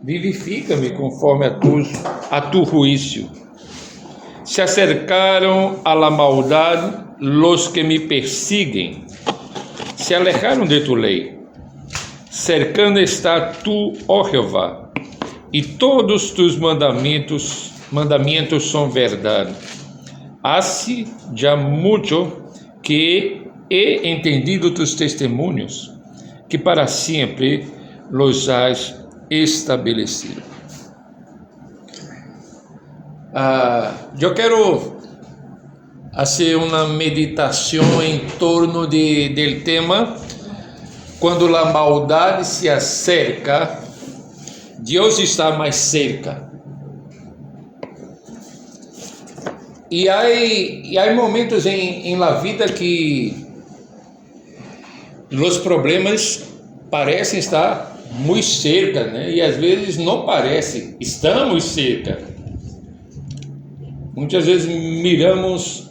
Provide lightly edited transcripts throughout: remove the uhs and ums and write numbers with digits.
vivifica-me conforme a tu juicio. Se acercaram a la maldade los que me persiguen, se alejaram de tu lei. Cercando está tu, ó Jeová, e todos tus mandamentos são verdade. Hace já muito que he entendido tus testemunhos, que para sempre los has estabelecido. Eu quero fazer uma meditação em torno del tema quando a maldade se acerca, Deus está mais cerca. E há momentos em la vida que os problemas parecem estar muito cerca, né? E às vezes não parece, estamos cerca. Muitas vezes miramos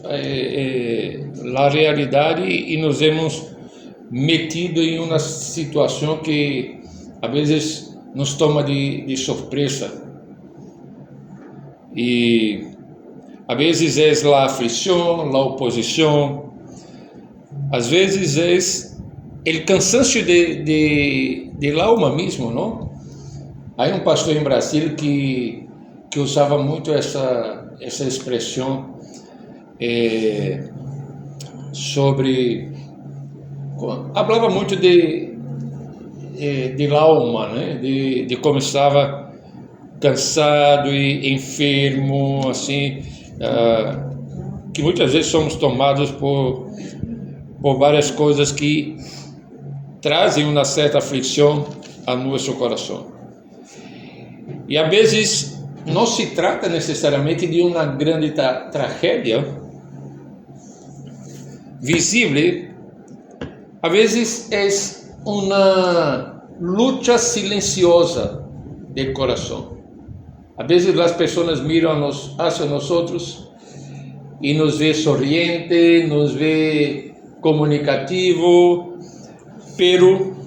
a realidade e nos vemos metido em uma situação que às vezes nos toma de surpresa. E às vezes é a aflição, a oposição, às vezes é o cansancio de la alma mesmo, não? Há um pastor em Brasil que usava muito essa expressão falava muito de la alma, né? De como estava cansado e enfermo, assim, que muitas vezes somos tomados por várias coisas que trazem uma certa aflição a nosso coração. E às vezes não se trata necessariamente de uma grande tragédia visível, às vezes é uma luta silenciosa do coração. Às vezes as pessoas miram hacia nós e nos vê sorriente, nos vê comunicativo, pero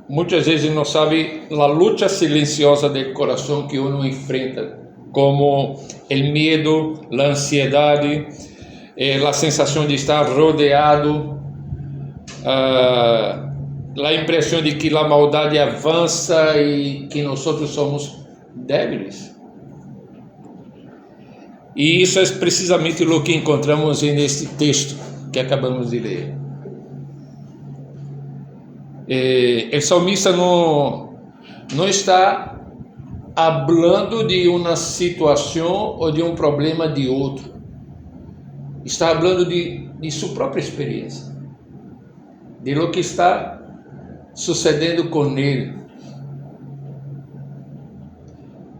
muitas vezes não sabe a luta silenciosa do coração que uno enfrenta, como o medo, a ansiedade, a sensação de estar rodeado, a impressão de que a maldade avança e que nós somos débiles. E isso é precisamente o que encontramos neste texto que acabamos de ler. O salmista não está falando de uma situação ou de um problema de outro. Está falando de sua própria experiência, de lo que está sucedendo com ele.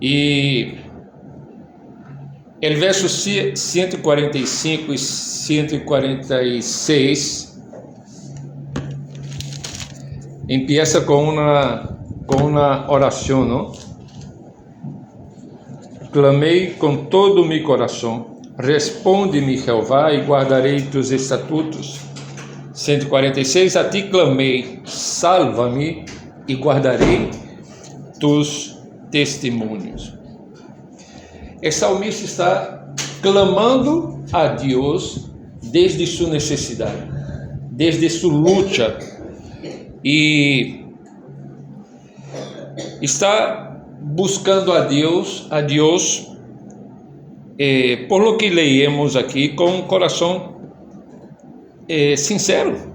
E o verso 145 e 146 empieza com uma oração, não? Clamei com todo o meu coração, responde-me, Jeová, e guardarei tus estatutos. 146, a ti clamei, salva-me e guardarei tus testemunhos. O salmista está clamando a Deus desde sua necessidade, desde sua luta, e está buscando a Deus, por lo que leemos aqui, com um coração sincero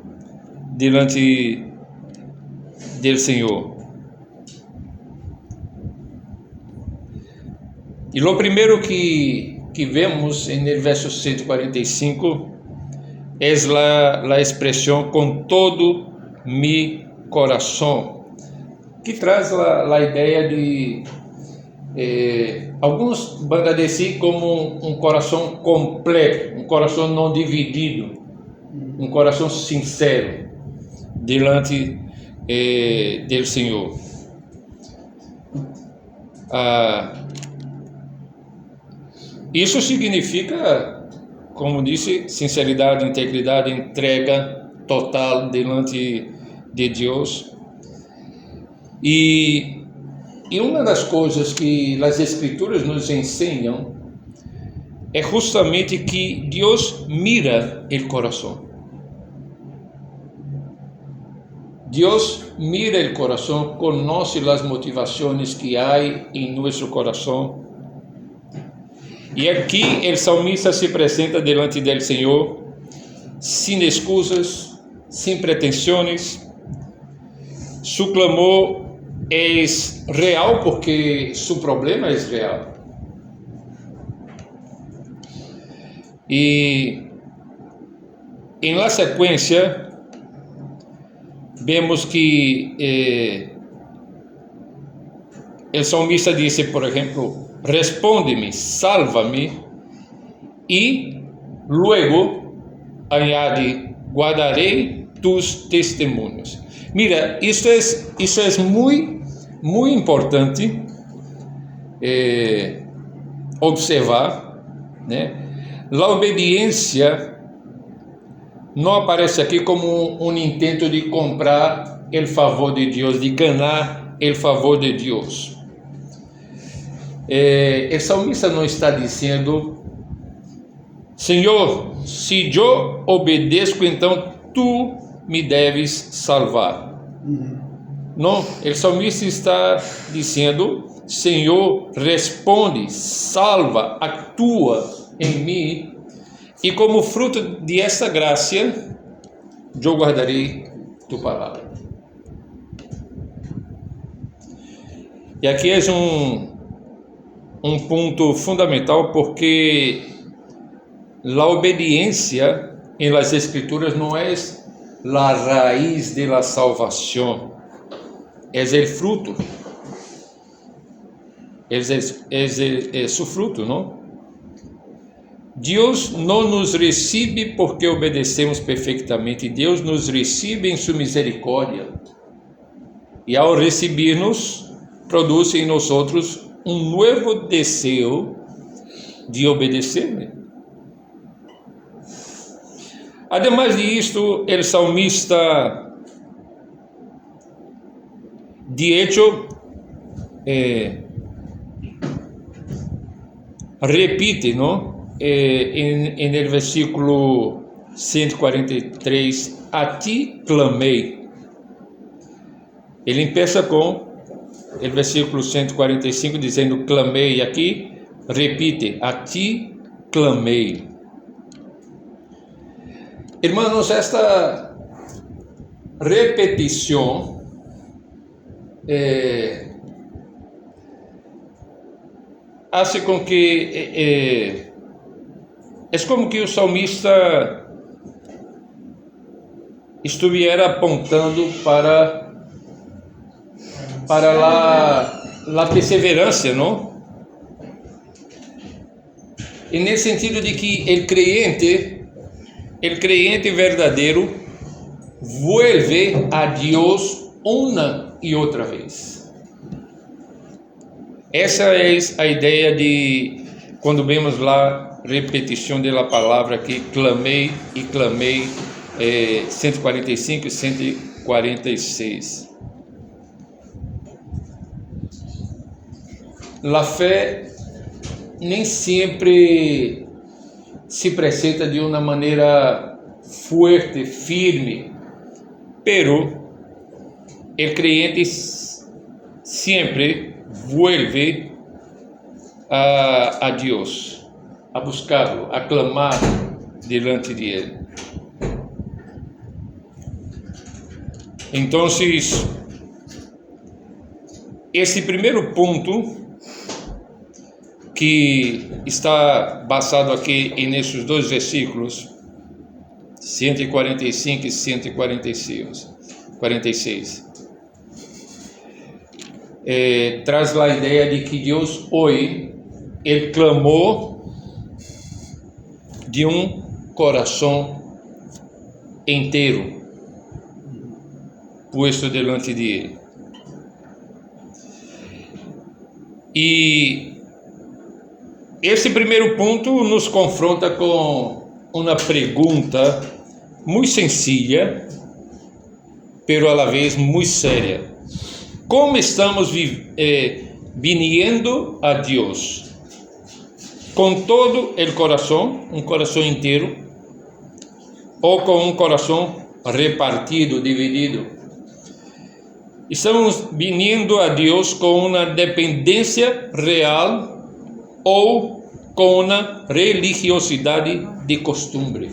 diante do Senhor. E o primeiro que vemos no verso 145 é a expressão com todo mi coração, que traz a ideia de alguns vão dizer como um coração completo, um coração não dividido, um coração sincero diante do Senhor. Isso significa, como disse, sinceridade, integridade, entrega total diante de Deus. E uma das coisas que as Escrituras nos ensinam é justamente que Deus mira o coração. Deus mira o coração, conoce as motivações que há em nosso coração. E aqui o salmista se apresenta delante do Senhor, sem excusas, sem pretensões. Su clamor é real porque su problema é real. E em la sequência vemos que o salmista disse, por exemplo, responde-me, salva-me, e luego añade, guardarei tus testemunhos. Mira, isso é muito importante observar, né? A obediência não aparece aqui como um intento de comprar o favor de Deus, de ganhar o favor de Deus. O salmista não está dizendo, Senhor, se eu obedeço, então tu me deves salvar. Não, o salmista está dizendo, Senhor, responde, salva, atua em mim, e como fruto de essa graça, eu guardarei tu palavra. E aqui é um ponto fundamental, porque a obediência em las Escrituras não é a raiz de la salvação, é o fruto, é su fruto, não? Deus não nos recebe porque obedecemos perfeitamente, Deus nos recebe em sua misericórdia, e ao receber-nos, produz em nós um novo desejo de obedecer. Ademais disto, o salmista, de hecho, repite, não? En el versículo 143, a ti clamei. Ele empieza com o versículo 145 dizendo clamei, aqui repite, a ti clamei. Irmãos, esta repetição hace com que é como que o salmista estivesse apontando para a perseverança, não? E nesse sentido de que o creyente verdadeiro vuelve a Deus uma e outra vez. Essa é a ideia de quando vemos lá repetição da palavra aqui, clamei e clamei, 145 e 146. A fé nem sempre se apresenta de uma maneira forte, firme, pero o creyente sempre vuelve a Deus, a buscá-lo, a clamar delante de Ele. Então, esse primeiro ponto que está basado aqui nesses dois versículos, 145 e 146, traz lá a ideia de que Deus hoje, Ele clamou de um coração inteiro, posto delante de Ele. E esse primeiro ponto nos confronta com uma pergunta muito sencilla, pero a la vez muito séria. como estamos viniendo a Deus? Com todo o coração, um coração inteiro, ou com um coração repartido, dividido? Estamos vindo a Deus com uma dependência real ou com uma religiosidade de costume?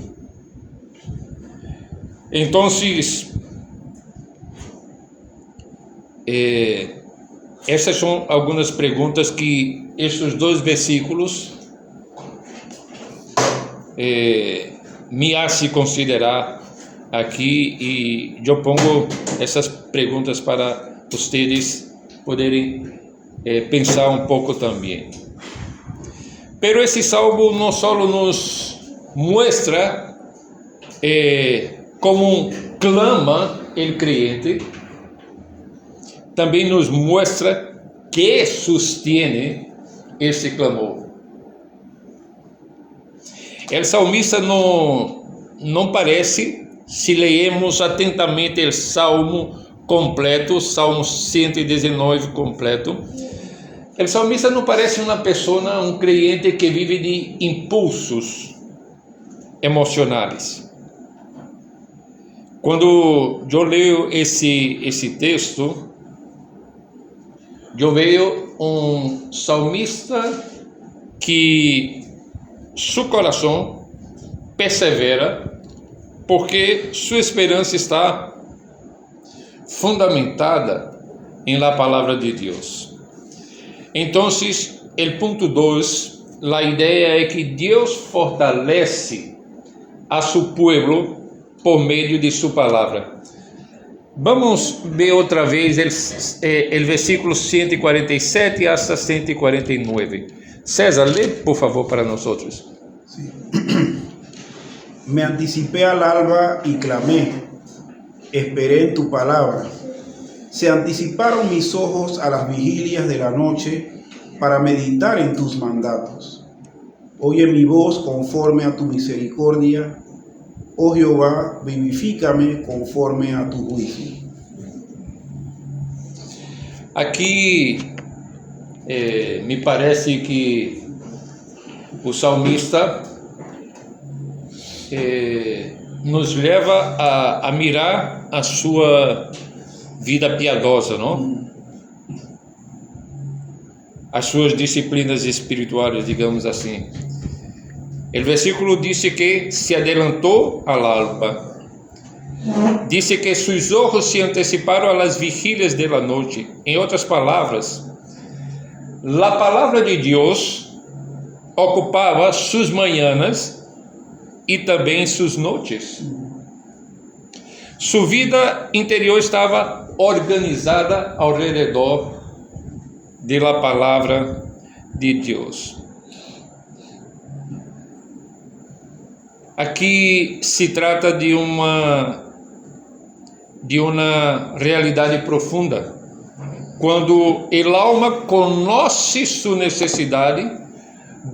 Então, essas são algumas perguntas que estes dois versículos me hacen considerar aqui, e eu pongo essas perguntas para vocês poderem pensar um pouco também. Pero esse salmo não só nos mostra como clama o crente, também nos mostra que sustém esse clamor. O salmista não parece, se leemos atentamente o salmo completo, Salmo 119 completo, o salmista não parece uma pessoa, um crente que vive de impulsos emocionais. Quando eu leio esse texto, eu vejo um salmista que seu coração persevera, porque sua esperança está fundamentada em la palavra de Deus. Então, o ponto 2, a ideia é que Deus fortalece a seu povo por meio de sua palavra. Vamos ver outra vez o versículo 147 hasta 149. César, lê, por favor, para nós. Sí. Me anticipé al alba y clamé, esperé en tu palabra. Se anticiparon mis ojos a las vigilias de la noche para meditar en tus mandatos. Oye mi voz conforme a tu misericordia. Oh Jehová, vivifícame conforme a tu juicio. Aqui me parece que o salmista nos leva a mirar a sua vida piedosa, não? As suas disciplinas espirituais, digamos assim. O versículo diz que se adelantou al alba. Diz que seus olhos se anteciparam a las vigílias de la noite. Em outras palavras, a palavra de Deus ocupava suas manhãs e também suas noites. Sua vida interior estava organizada ao redor da palavra de Deus. Aqui se trata de uma realidade profunda. Quando a alma conhece sua necessidade,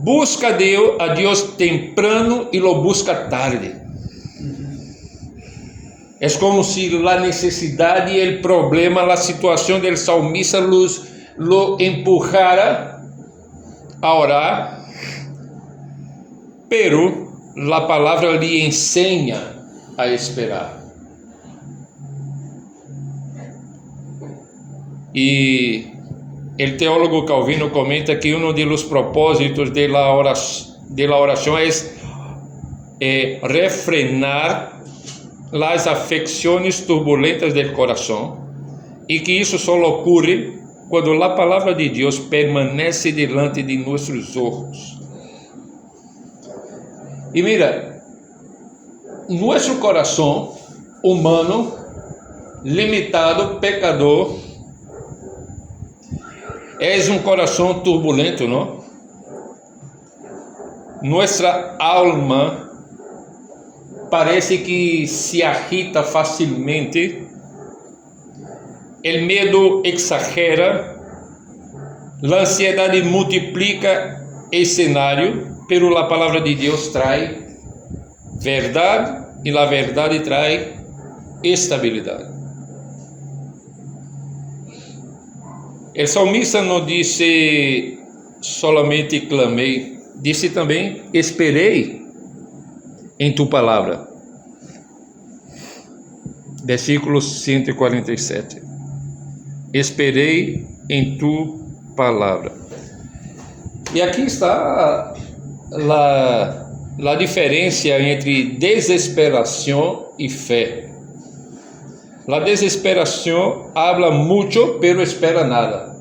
busca a Deus temprano e lo busca tarde. É como se a necessidade, o problema, a situação do salmista lo empujara a orar, pero a palavra lhe ensina a esperar. E o teólogo Calvino comenta que um dos propósitos da oração é refrenar as afecções turbulentas do coração, e que isso só ocorre quando a palavra de Deus permanece delante de nossos olhos. E mira, nosso coração humano, limitado, pecador, é um coração turbulento, não? Nossa alma parece que se agita facilmente, o medo exagera, a ansiedade multiplica o cenário, pero a palavra de Deus traz verdade, e a verdade traz estabilidade. o salmista não disse solamente clamei, disse também esperei em tu palavra. Versículo 147. Esperei em tu palavra. E aqui está a diferença entre desesperação e fé. La desesperación habla mucho, pero espera nada.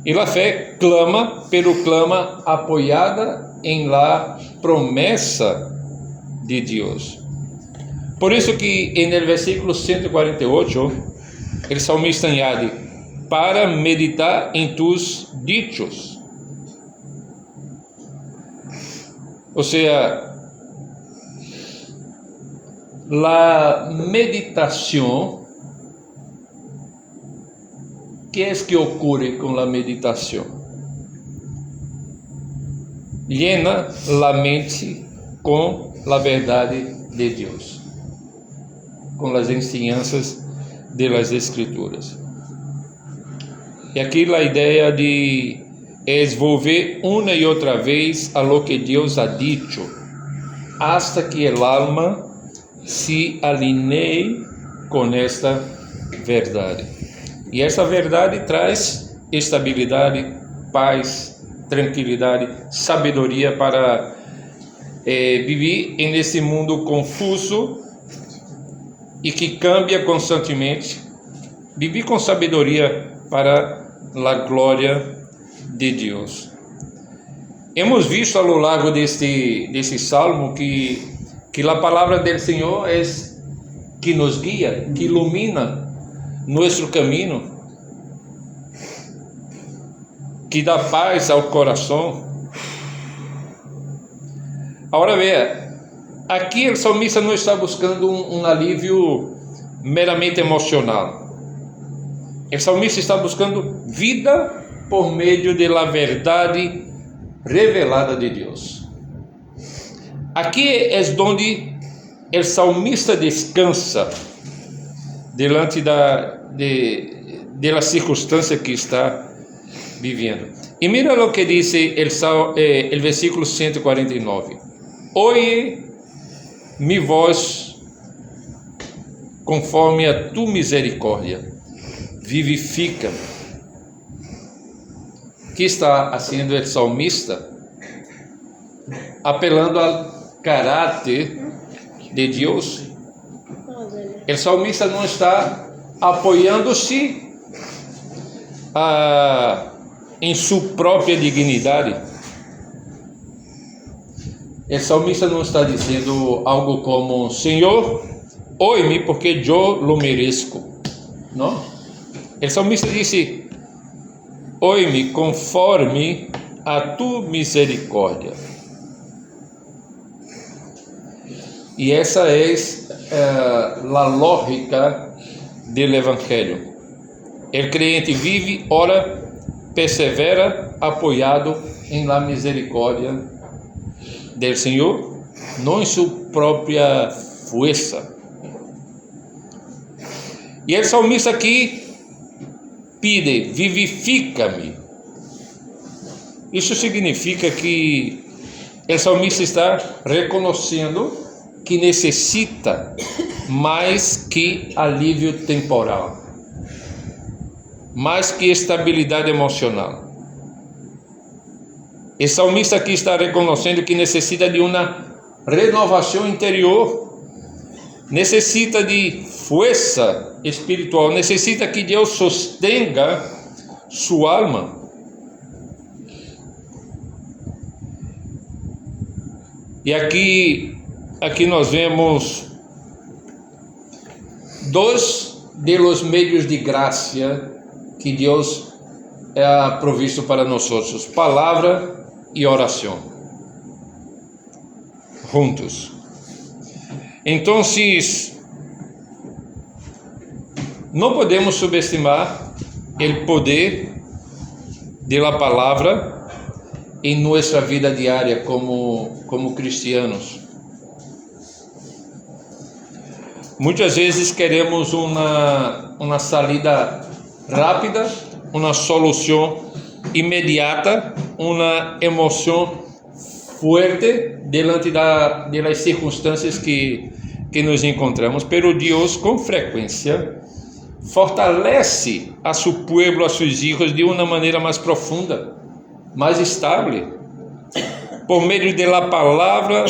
Y la fe clama, pero clama apoyada en la promesa de Dios. Por eso que en el versículo 148, el salmista añade, para meditar en tus dichos. O sea, la meditación, ¿qué es que ocurre con la meditación? Llena la mente con la verdad de Dios, con las enseñanzas de las Escrituras. Y aquí la idea es volver una y otra vez a lo que Dios ha dicho, hasta que el alma se alinee com esta verdade. E essa verdade traz estabilidade, paz, tranquilidade, sabedoria para viver nesse mundo confuso e que cambia constantemente. Viver com sabedoria para a glória de Deus. Hemos visto ao longo desse salmo que a palavra do Senhor é que nos guia, que ilumina nosso caminho, que dá paz ao coração. Agora veja, aqui o salmista não está buscando um alívio meramente emocional. O salmista está buscando vida por meio da verdade revelada de Deus. Aqui é onde o salmista descansa diante da circunstância que está vivendo. E mira o que diz o versículo 149. Oye mi voz conforme a tu misericórdia, vivifica-me. O que está fazendo o salmista? Apelando ao caráter de Deus. O salmista não está apoiando-se em sua própria dignidade. O salmista não está dizendo algo como: Senhor, oi-me porque eu lo mereço. Não. O salmista disse: oi-me conforme a tu misericórdia. E essa é a lógica do Evangelho. O crente vive, ora, persevera, apoiado em la misericórdia do Senhor, não em sua própria força. E o salmista aqui pede: vivifica-me. Isso significa que o salmista está reconhecendo que necessita mais que alívio temporal, mais que estabilidade emocional. O salmista aqui está reconhecendo que necessita de uma renovação interior, necessita de força espiritual, necessita que Deus sostenga sua alma. E aqui nós vemos dois dos meios de graça que Deus ha provisto para nós: palavra e oração, juntos. Então, não podemos subestimar o poder da palavra em nossa vida diária como cristianos. Muitas vezes queremos uma salida rápida, uma solução imediata, uma emoção forte diante das circunstâncias que nos encontramos. Pero Deus, com frequência, fortalece a seu povo, a seus filhos, de uma maneira mais profunda, mais estável, por meio da palavra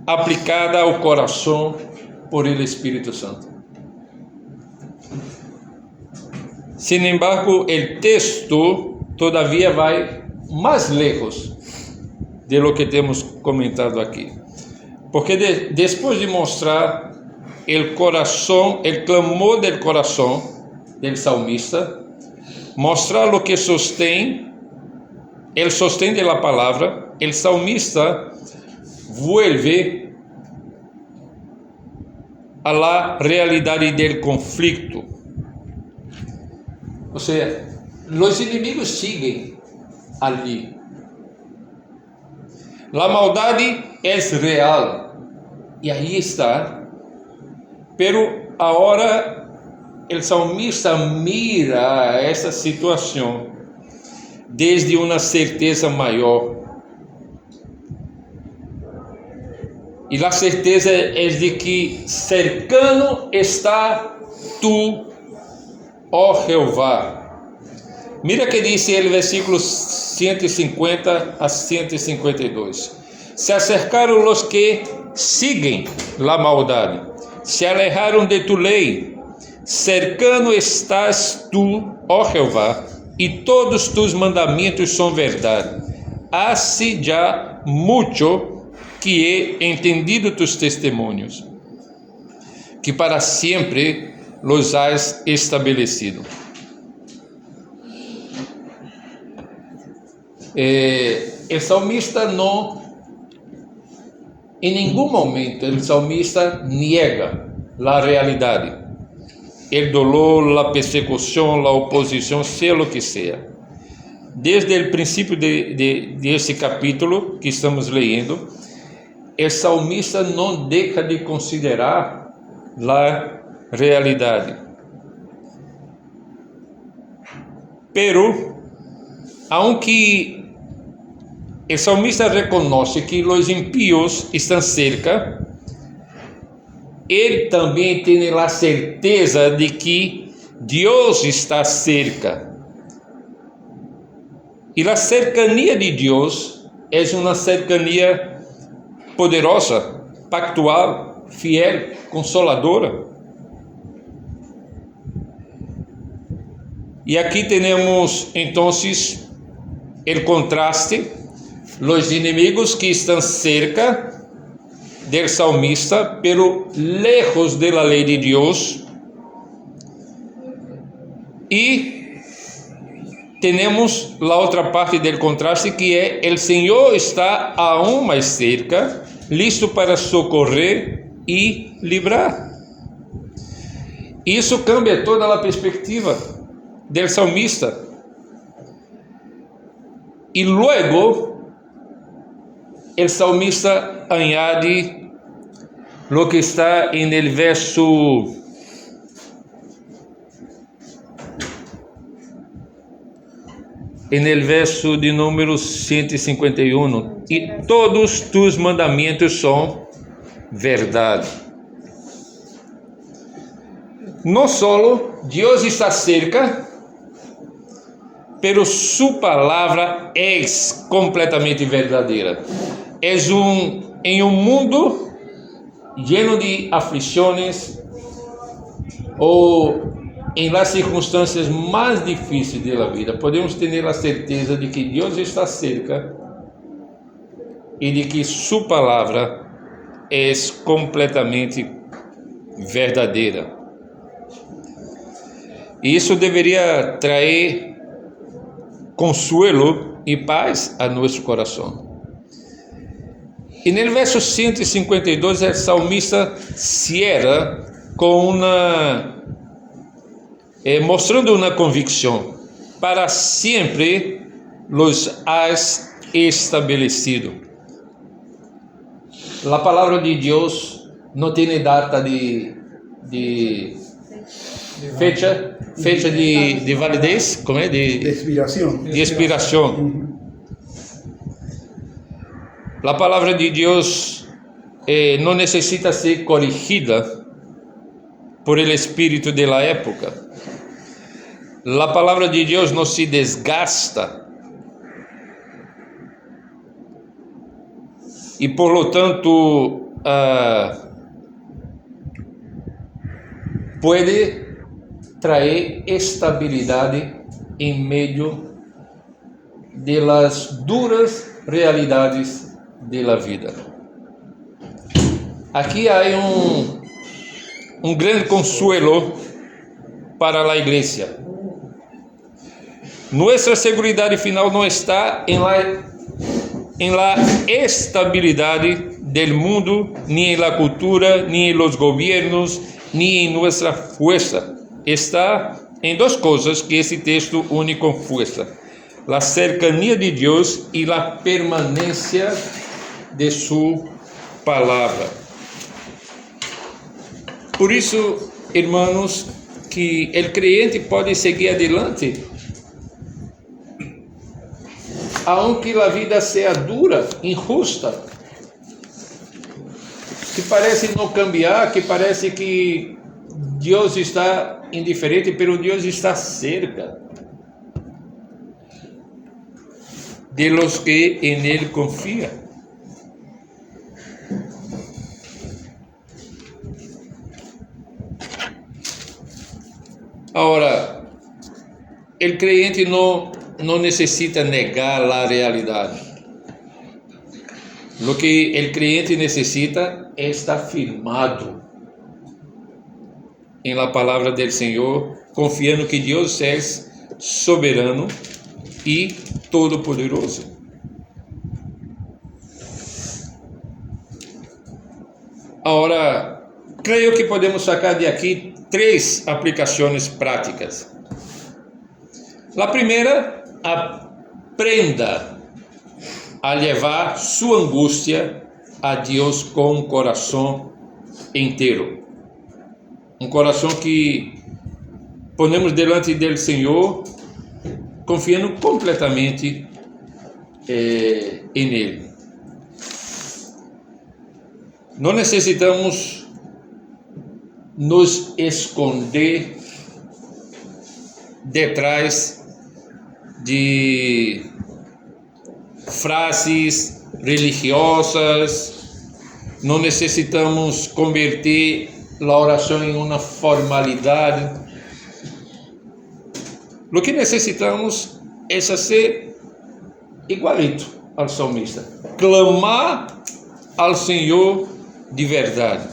aplicada ao coração por el Espírito Santo. Sin embargo, o texto todavia vai mais lejos de lo que temos comentado aqui, porque depois de mostrar o coração, o clamor do coração do salmista, mostrar o que sostém, o sostém da palavra, o salmista vuelve a la realidade do conflito. Ou seja, os inimigos seguem ali. A maldade é real e aí está. Pero agora o salmista mira essa situação desde uma certeza maior. E a certeza é de que cercano está tu, ó Jeová. Mira que diz o versículo 150 a 152. Se acercaram os que seguem a maldade, se alejaram de tu lei. Cercano estás tu, ó Jeová, e todos tus mandamentos são verdade. Hace já mucho que he entendido tus testemunhos, que para sempre los has estabelecido. O salmista não, em nenhum momento, o salmista nega a realidade, o dolor, a persecução, a oposição, seja o que seja. Desde o princípio desse capítulo que estamos lendo, o salmista não deixa de considerar a realidade. Pero, aunque o salmista reconhece que os impíos estão cerca, ele também tem a certeza de que Deus está cerca. E a cercania de Deus é uma cercania poderosa, pactual, fiel, consoladora. E aqui temos então o contraste, os inimigos que estão cerca do salmista, pero lejos de la lei de Deus, e temos a outra parte do contraste, que é o Senhor está aún mais cerca, listo para socorrer e livrar. Isso cambia toda a perspectiva do salmista. E luego o salmista añade lo que está en el verso de número 151, e todos tus mandamentos são verdade. Não solo Deus está cerca, pero su palavra é completamente verdadeira. Em um mundo lleno de aflições, ou em las circunstâncias mais difíceis da vida, podemos ter a certeza de que Deus está cerca e de que sua palavra é completamente verdadeira. Isso deveria trazer consuelo e paz a nosso coração. E no verso 152, o salmista cierra com mostrando uma convicção: para sempre los has estabelecido. A palavra de Deus não tem data de fecha de validez, como é? De expiración. De expiração. A palavra de Deus não necessita ser corrigida por el espírito de la época. A palavra de Deus não se desgasta e, por lo tanto, pode trazer estabilidade em meio de las duras realidades de la vida. Aqui há um grande consuelo para a igreja. Nossa seguridade final não está em la estabilidade del mundo, ni en la cultura, ni en los gobiernos, ni en nuestra fuerza. Está em duas coisas que esse texto une com força: a cercanía de Deus e a permanência de sua palavra. Por isso, irmãos, que o crente pode seguir adelante, aunque a vida seja dura, injusta, que parece não cambiar, que parece que Deus está indiferente, pero Deus está cerca de los que en Él confían. Ahora, el creyente no necesita negar la realidad. Lo que el creyente necesita es estar firmado en la palabra del Señor, confiando que Dios es soberano y todopoderoso. Ahora, creio que podemos sacar de aqui 3 aplicações práticas. A primeira, aprenda a levar sua angústia a Deus com um coração inteiro. Um coração que ponemos delante do Senhor, confiando completamente em Ele. Não necessitamos nos esconder detrás de frases religiosas, não necessitamos converter a oração em uma formalidade. O que necessitamos é ser igualito ao salmista, clamar ao Senhor de verdade,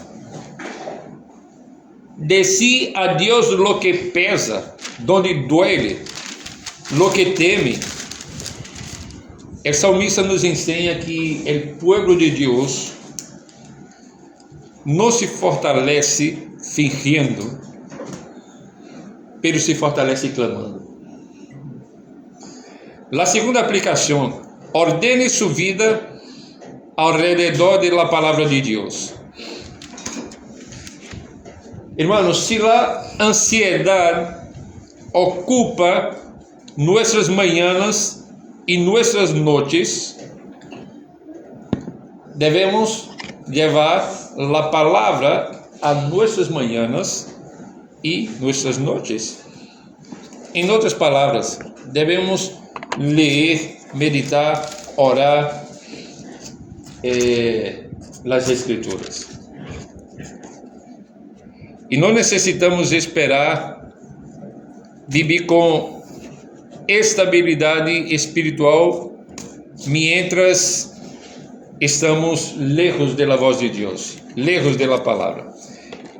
decir a Deus lo que pesa, donde duele, lo que teme. O salmista nos ensina que o pueblo de Deus não se fortalece fingindo, pero se fortalece clamando. A segunda aplicação: ordene sua vida ao redor da palavra de Deus. Hermanos, se a ansiedade ocupa nossas manhãs e nossas noites, devemos levar a palavra a nossas manhãs e nossas noites. Em outras palavras, devemos ler, meditar, orar as Escrituras. E não necessitamos esperar viver com estabilidade espiritual mientras estamos lejos de la voz de Deus, lejos de la palavra.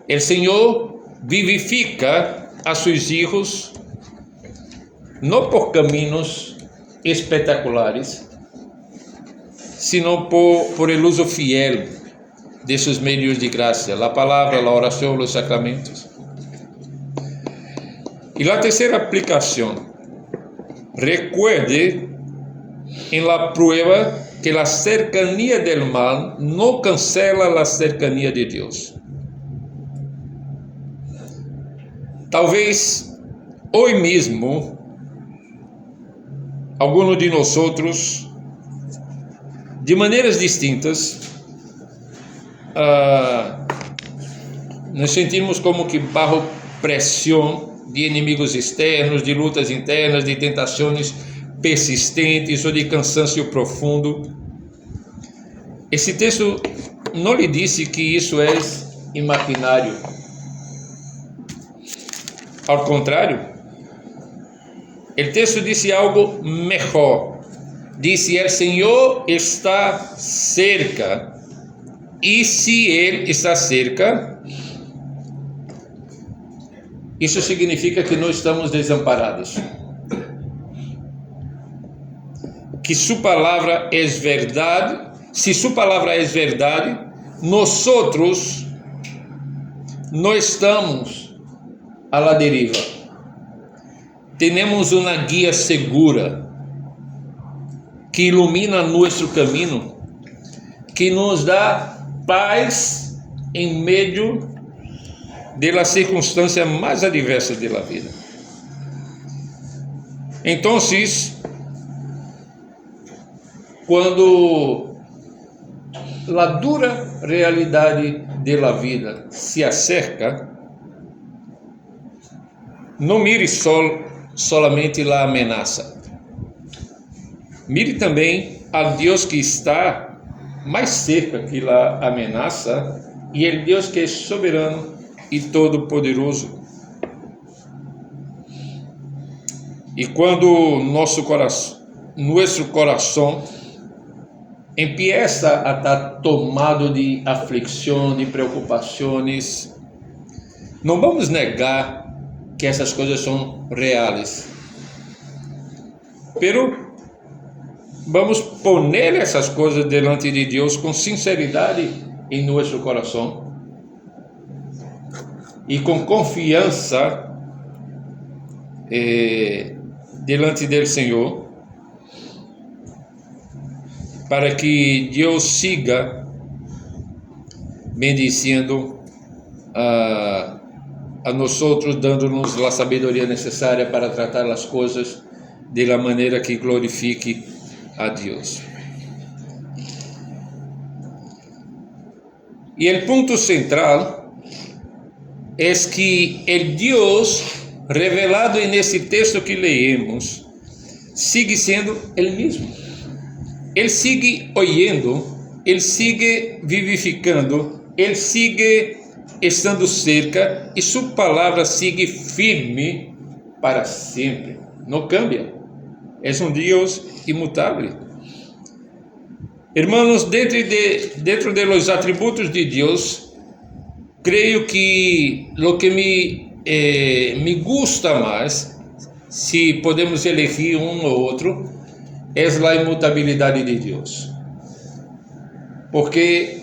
O Senhor vivifica a seus hijos não por caminhos espetaculares, sino por el uso fiel de seus meios de graça, a palavra, a oração, os sacramentos. E a terceira aplicação: recuerde em la prueba que a cercanía del mal não cancela a cercanía de Deus. Talvez hoje mesmo alguns de nós outros, de maneiras distintas, nos sentimos como que bajo pressão de inimigos externos, de lutas internas, de tentações persistentes ou de cansaço profundo. Esse texto não lhe disse que isso é imaginário. Ao contrário, o texto disse algo melhor. Disse: "El Senhor está cerca". E se Ele está cerca, isso significa que não estamos desamparados. Que sua palavra é verdade. Se sua palavra é verdade, nós outros não estamos à la deriva. Temos uma guia segura que ilumina nosso caminho, que nos dá paz em meio das circunstâncias mais adversas da vida. Então, quando a dura realidade da vida se acerca, não mire solamente a ameaça. Mire também ao Deus que está mais cerca que a ameaça, e o Deus que é soberano e todo-poderoso. E quando nosso coração empieza a estar tomado de aflição, de preocupações, não vamos negar que essas coisas são reais, pero vamos poner essas coisas delante de Deus com sinceridade em nosso coração e com confiança delante do Senhor, para que Deus siga bendicindo a nós outros, dando-nos a sabedoria necessária para tratar as coisas de la maneira que glorifique a Deus. E o ponto central é que o Deus revelado nesse texto que leemos sigue sendo o mesmo. Ele sigue oyendo, ele sigue vivificando, ele sigue estando cerca, e sua palavra sigue firme para sempre. Não cambia. É Deus imutável. Hermanos, dentro de los atributos de Deus, creio que o que me gusta mais, se podemos elegir um ou outro, é a imutabilidade de Deus. Porque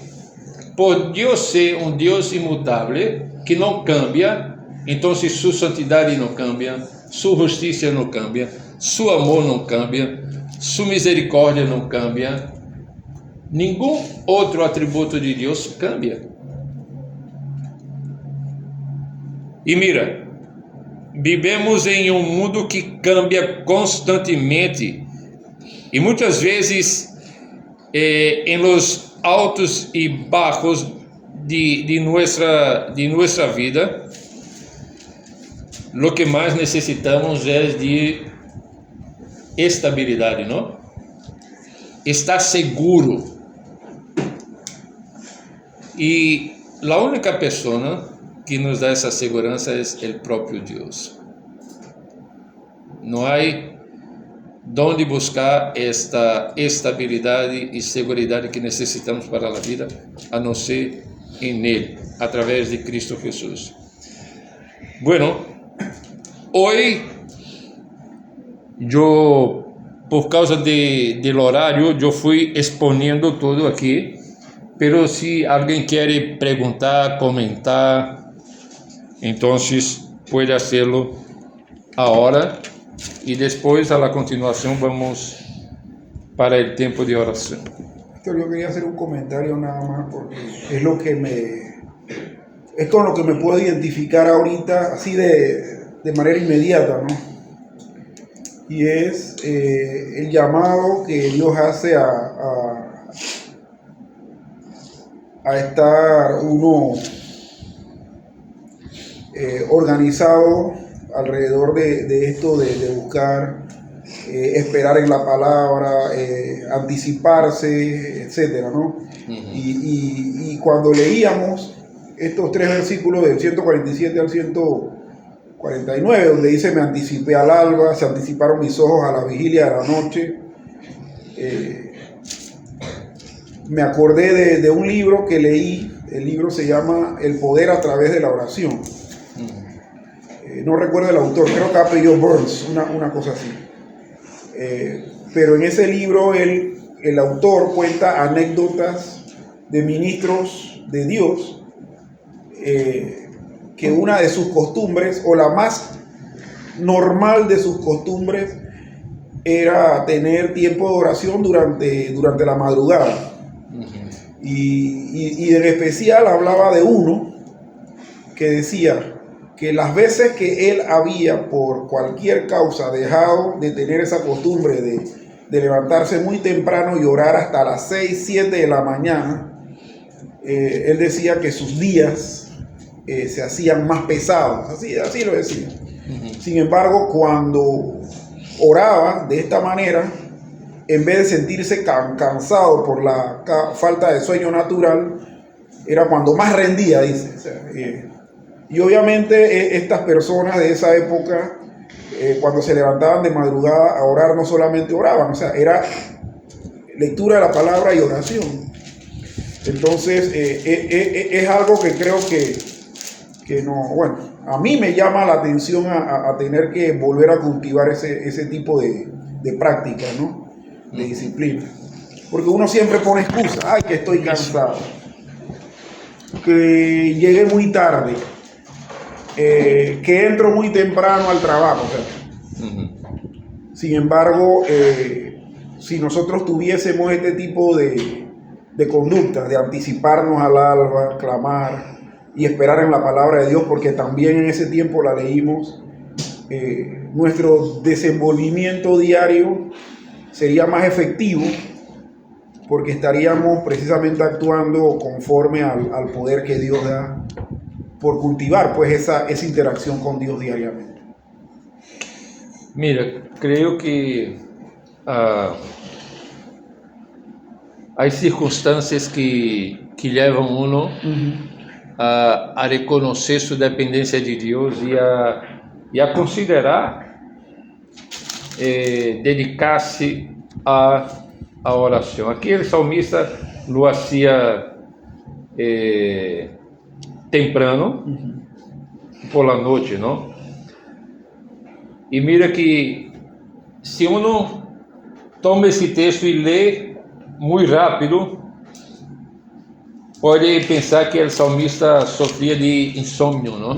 por Deus ser um Deus imutável, que não cambia, então sua santidade não cambia, sua justiça não cambia, seu amor não cambia, sua misericórdia não cambia, nenhum outro atributo de Deus cambia. E mira, vivemos em um mundo que cambia constantemente, e muitas vezes em los altos e baixos de nossa vida, o que mais necessitamos é de estabilidade, não? Estar seguro. E a única pessoa que nos dá essa segurança é o próprio Deus. Não há onde buscar esta estabilidade e segurança que necessitamos para a vida, a não ser em Ele, através de Cristo Jesus. Bueno, hoje, por causa do horário, eu fui exponendo tudo aqui, pero se alguém quer perguntar, comentar, então pode fazê-lo agora, e depois, a continuação, vamos para o tempo de oração. Yo quería hacer un comentario nada más porque es lo que es con lo que me puedo identificar ahorita, así de manera inmediata, ¿no? Y es el llamado que Dios hace a estar uno organizado alrededor de esto de buscar, esperar en la palabra, anticiparse, etcétera, ¿no? Y cuando leíamos estos 3 versículos del 147 al 149, donde dice: me anticipé al alba, se anticiparon mis ojos a la vigilia de la noche, me acordé de un libro que leí. El libro se llama El poder a través de la oración. No recuerdo el autor, creo que apellido Burns, una cosa así. Pero en ese libro el autor cuenta anécdotas de ministros de Dios, que una de sus costumbres, o la más normal de sus costumbres, era tener tiempo de oración durante la madrugada. Y en especial hablaba de uno que decía que las veces que él había, por cualquier causa, dejado de tener esa costumbre de levantarse muy temprano y orar hasta las 6, 7 de la mañana, él decía que sus días se hacían más pesados, así lo decía. Sin embargo, cuando oraba de esta manera, en vez de sentirse cansado por la falta de sueño natural, era cuando más rendía, dice. O sea, y obviamente estas personas de esa época, cuando se levantaban de madrugada a orar, no solamente oraban, o sea, era lectura de la palabra y oración. Entonces, es algo que creo que no, bueno, a mí me llama la atención a tener que volver a cultivar ese tipo de práctica, ¿no? De disciplina. Porque uno siempre pone excusas: ay, que estoy cansado, que llegué muy tarde, que entro muy temprano al trabajo. O sea, sin embargo, si nosotros tuviésemos este tipo de conducta, de anticiparnos al alba, clamar y esperar en la palabra de Dios, porque también en ese tiempo la leímos, nuestro desenvolvimiento diario sería más efectivo, porque estaríamos precisamente actuando conforme al poder que Dios da, por cultivar pues esa interacción con Dios diariamente. Mira, creo que hay circunstancias que llevan uno a reconocer su dependencia de Dios y a considerar dedicar-se à oração. Aqui o salmista lo hacía temprano, por la noite, não? E mira que se uno toma esse texto e lê muito rápido, pode pensar que o salmista sofria de insônia, não?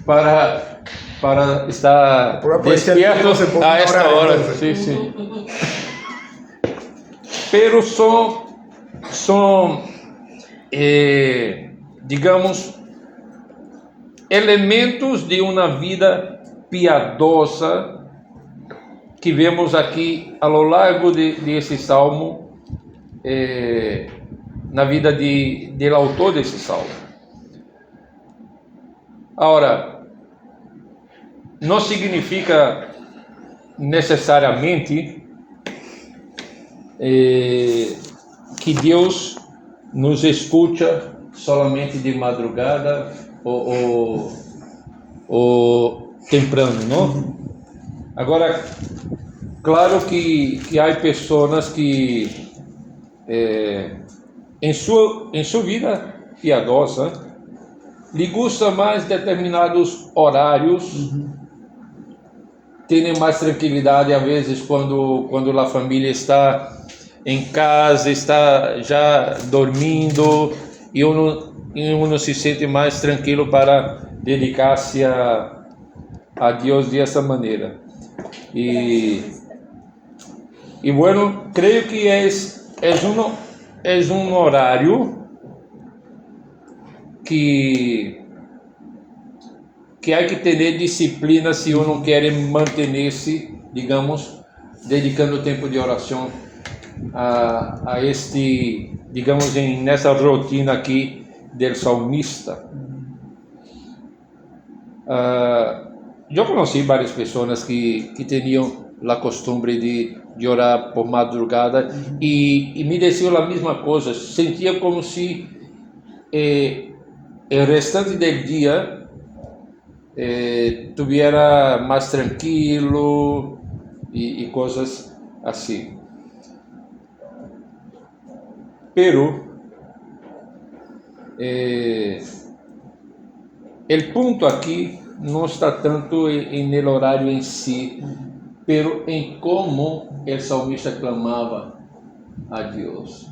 para estar despierto a esta hora. Sí, sí. Pero son digamos, elementos de uma vida piadosa que vemos aqui a lo largo de esse salmo, na vida do autor desse salmo. Agora, não significa necessariamente que Deus nos escuta somente de madrugada ou temprano, não? Agora, claro que há pessoas que em sua vida piadosa lhe gusta mais determinados horários, tem mais tranquilidade às vezes quando a família está em casa, está já dormindo, e uno se sente mais tranquilo para dedicar-se a Deus dessa maneira. E bueno, creio que é um horário que hay que tener disciplina si uno quiere mantenerse, digamos, dedicando tiempo de oración a este, digamos, en esa rotina aquí del salmista. Yo conocí varias personas que tenían la costumbre de orar por madrugada y me decían la misma cosa, sentía como si el restante del día tuviera más tranquilo y cosas así. Pero el punto aquí no está tanto en el horario en sí, pero en cómo el salmista clamaba a Dios,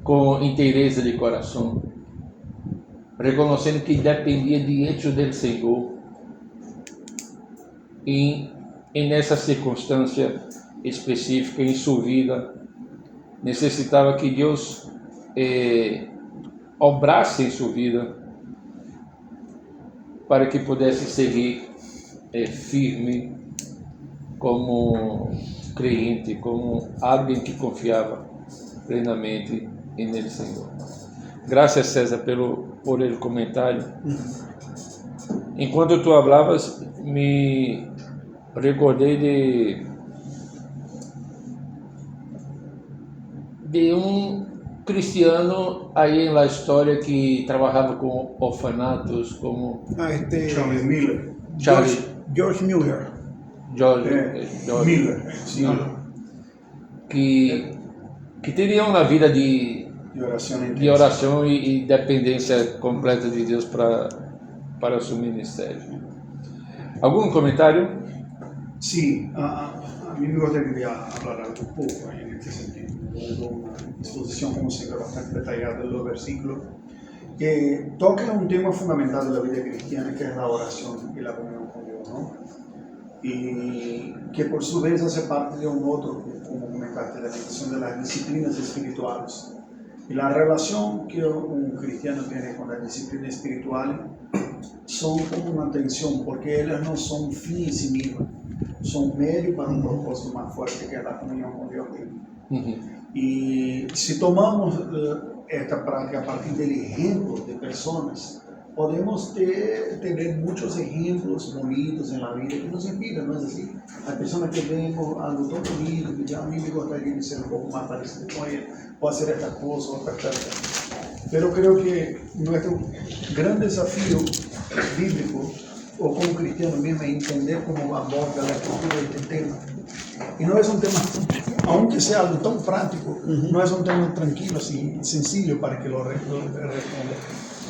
con entereza de corazón, reconociendo que dependía de hecho del Señor y en esa circunstancia específica en su vida necesitaba que Dios obrase en su vida para que pudesse seguir firme como creyente, como alguém que confiava plenamente en el Señor. Gracias, César, por el comentario. Enquanto tú hablabas, me recordei de um cristiano aí en la historia que trabajaba con orfanatos, como Charles Miller. George Miller. George Miller. Sí. Que tenía una vida de oración y dependencia completa de Dios para su ministerio. ¿Algún comentario? Sí, a mí me gustaría hablar algo poco en este sentido. Una exposición, como siempre, bastante detallada de los versículos que toca un tema fundamental de la vida cristiana, que es la oración y la comunión con Dios, ¿no? Y que por su vez hace parte de un otro, como comentaste, de la cuestión de las disciplinas espirituales. Y la relación que un cristiano tiene con las disciplinas espirituales son como una tensión, porque ellas no son fin en sí mismas, son medio para un propósito más fuerte, que es la comunión con Dios. Y si tomamos esta práctica a partir del ejemplo de personas, podemos tener muchos ejemplos bonitos en la vida que nos inspiran, ¿no es así? Hay personas que vemos algo tan bonito que ya a mí me gustaría de ser un poco más parecido con él, o hacer esta cosa, otra cosa. Pero creo que nuestro gran desafío bíblico, o como cristiano mismo, es entender cómo aborda la escritura de este tema. Y no es un tema, aunque sea algo tan práctico, no es un tema tranquilo, así, sencillo para que lo responda.